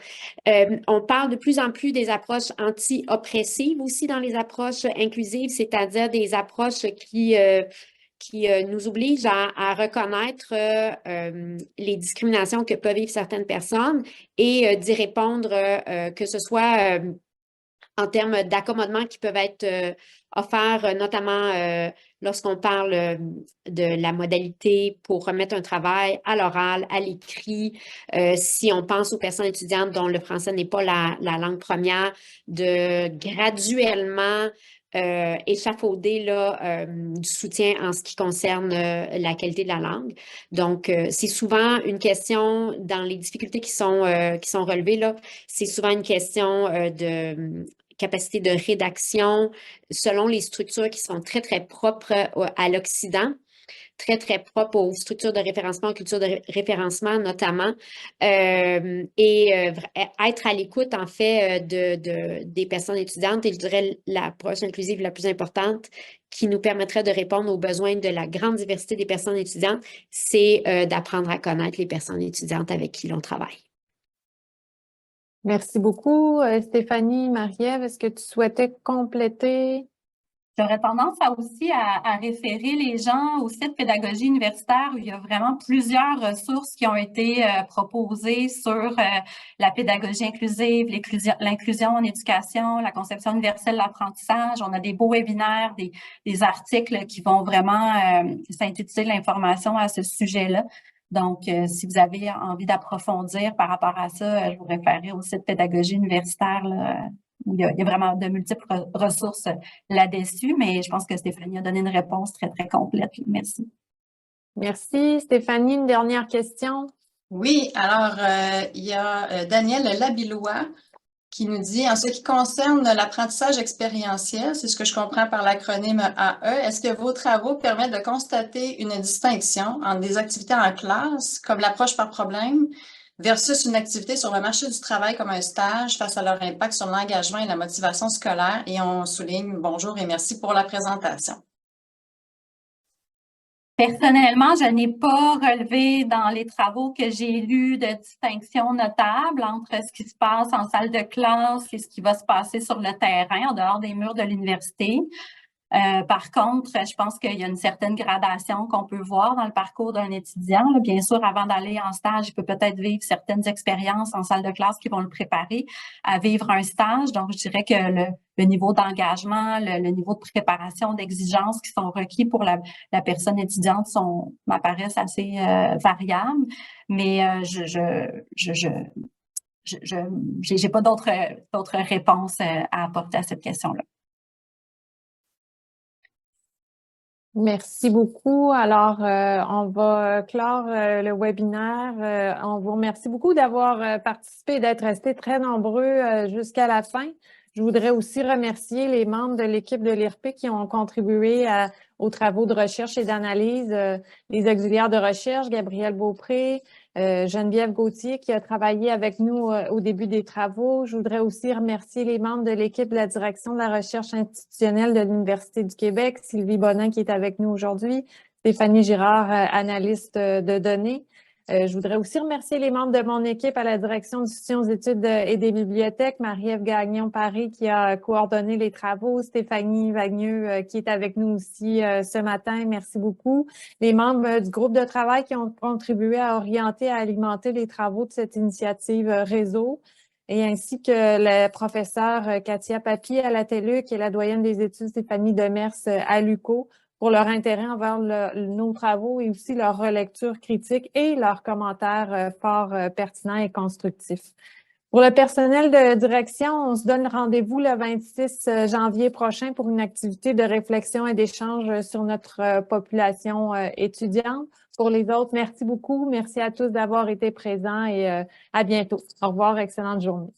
On parle de plus en plus des approches anti-oppressives aussi dans les approches inclusives, c'est-à-dire des approches qui nous oblige à reconnaître les discriminations que peuvent vivre certaines personnes et d'y répondre, que ce soit en termes d'accommodement qui peuvent être offerts, notamment lorsqu'on parle de la modalité pour remettre un travail à l'oral, à l'écrit, si on pense aux personnes étudiantes dont le français n'est pas la langue première, de graduellement échafauder là, du soutien en ce qui concerne la qualité de la langue. Donc, c'est souvent une question dans les difficultés qui sont relevées, là, c'est souvent une question de capacité de rédaction selon les structures qui sont très, très propres à l'Occident, très, très propres aux structures de référencement, aux cultures de référencement notamment, et être à l'écoute, en fait, des personnes étudiantes, et je dirais l'approche inclusive la plus importante qui nous permettrait de répondre aux besoins de la grande diversité des personnes étudiantes, c'est d'apprendre à connaître les personnes étudiantes avec qui l'on travaille. Merci beaucoup, Stéphanie. Marie-Ève, est-ce que tu souhaitais compléter J'aurais tendance à référer les gens au site Pédagogie universitaire où il y a vraiment plusieurs ressources qui ont été proposées sur la pédagogie inclusive, l'inclusion en éducation, la conception universelle de l'apprentissage. On a des beaux webinaires, des articles qui vont vraiment synthétiser l'information à ce sujet-là. Donc, si vous avez envie d'approfondir par rapport à ça, je vous référerai au site Pédagogie universitaire, là, où il y a vraiment de multiples ressources là-dessus, mais je pense que Stéphanie a donné une réponse très, très complète. Merci. Merci. Stéphanie, une dernière question. Oui, alors, il y a Daniel Labillois qui nous dit, en ce qui concerne l'apprentissage expérientiel, c'est ce que je comprends par l'acronyme AE, est-ce que vos travaux permettent de constater une distinction entre des activités en classe, comme l'approche par problème, versus une activité sur le marché du travail comme un stage face à leur impact sur l'engagement et la motivation scolaire? Et on souligne bonjour et merci pour la présentation. Personnellement, je n'ai pas relevé dans les travaux que j'ai lus de distinction notable entre ce qui se passe en salle de classe et ce qui va se passer sur le terrain, en dehors des murs de l'université. Par contre, je pense qu'il y a une certaine gradation qu'on peut voir dans le parcours d'un étudiant. Bien sûr, avant d'aller en stage, il peut peut-être vivre certaines expériences en salle de classe qui vont le préparer à vivre un stage. Donc, je dirais que le niveau d'engagement, le niveau de préparation, d'exigence qui sont requis pour la personne étudiante m'apparaissent assez variables. Mais j'ai pas d'autres réponses à apporter à cette question-là. Merci beaucoup. Alors, on va clore le webinaire. On vous remercie beaucoup d'avoir participé et d'être restés très nombreux jusqu'à la fin. Je voudrais aussi remercier les membres de l'équipe de l'IRP qui ont contribué aux travaux de recherche et d'analyse, les auxiliaires de recherche, Gabrielle Beaupré, Geneviève Gauthier qui a travaillé avec nous au début des travaux. Je voudrais aussi remercier les membres de l'équipe de la direction de la recherche institutionnelle de l'Université du Québec, Sylvie Bonin qui est avec nous aujourd'hui, Stéphanie Girard, analyste de données. Je voudrais aussi remercier les membres de mon équipe à la direction du soutien aux études et des bibliothèques, Marie-Ève Gagnon-Paris qui a coordonné les travaux, Stéphanie Vagneux qui est avec nous aussi ce matin, merci beaucoup. Les membres du groupe de travail qui ont contribué à orienter, à alimenter les travaux de cette initiative réseau, et ainsi que la professeure Katia Papy à la TELUC et la doyenne des études Stéphanie Demers à l'UQO, pour leur intérêt envers nos travaux et aussi leur relecture critique et leurs commentaires fort pertinents et constructifs. Pour le personnel de direction, on se donne rendez-vous le 26 janvier prochain pour une activité de réflexion et d'échange sur notre population étudiante. Pour les autres, merci beaucoup. Merci à tous d'avoir été présents et à bientôt. Au revoir, excellente journée.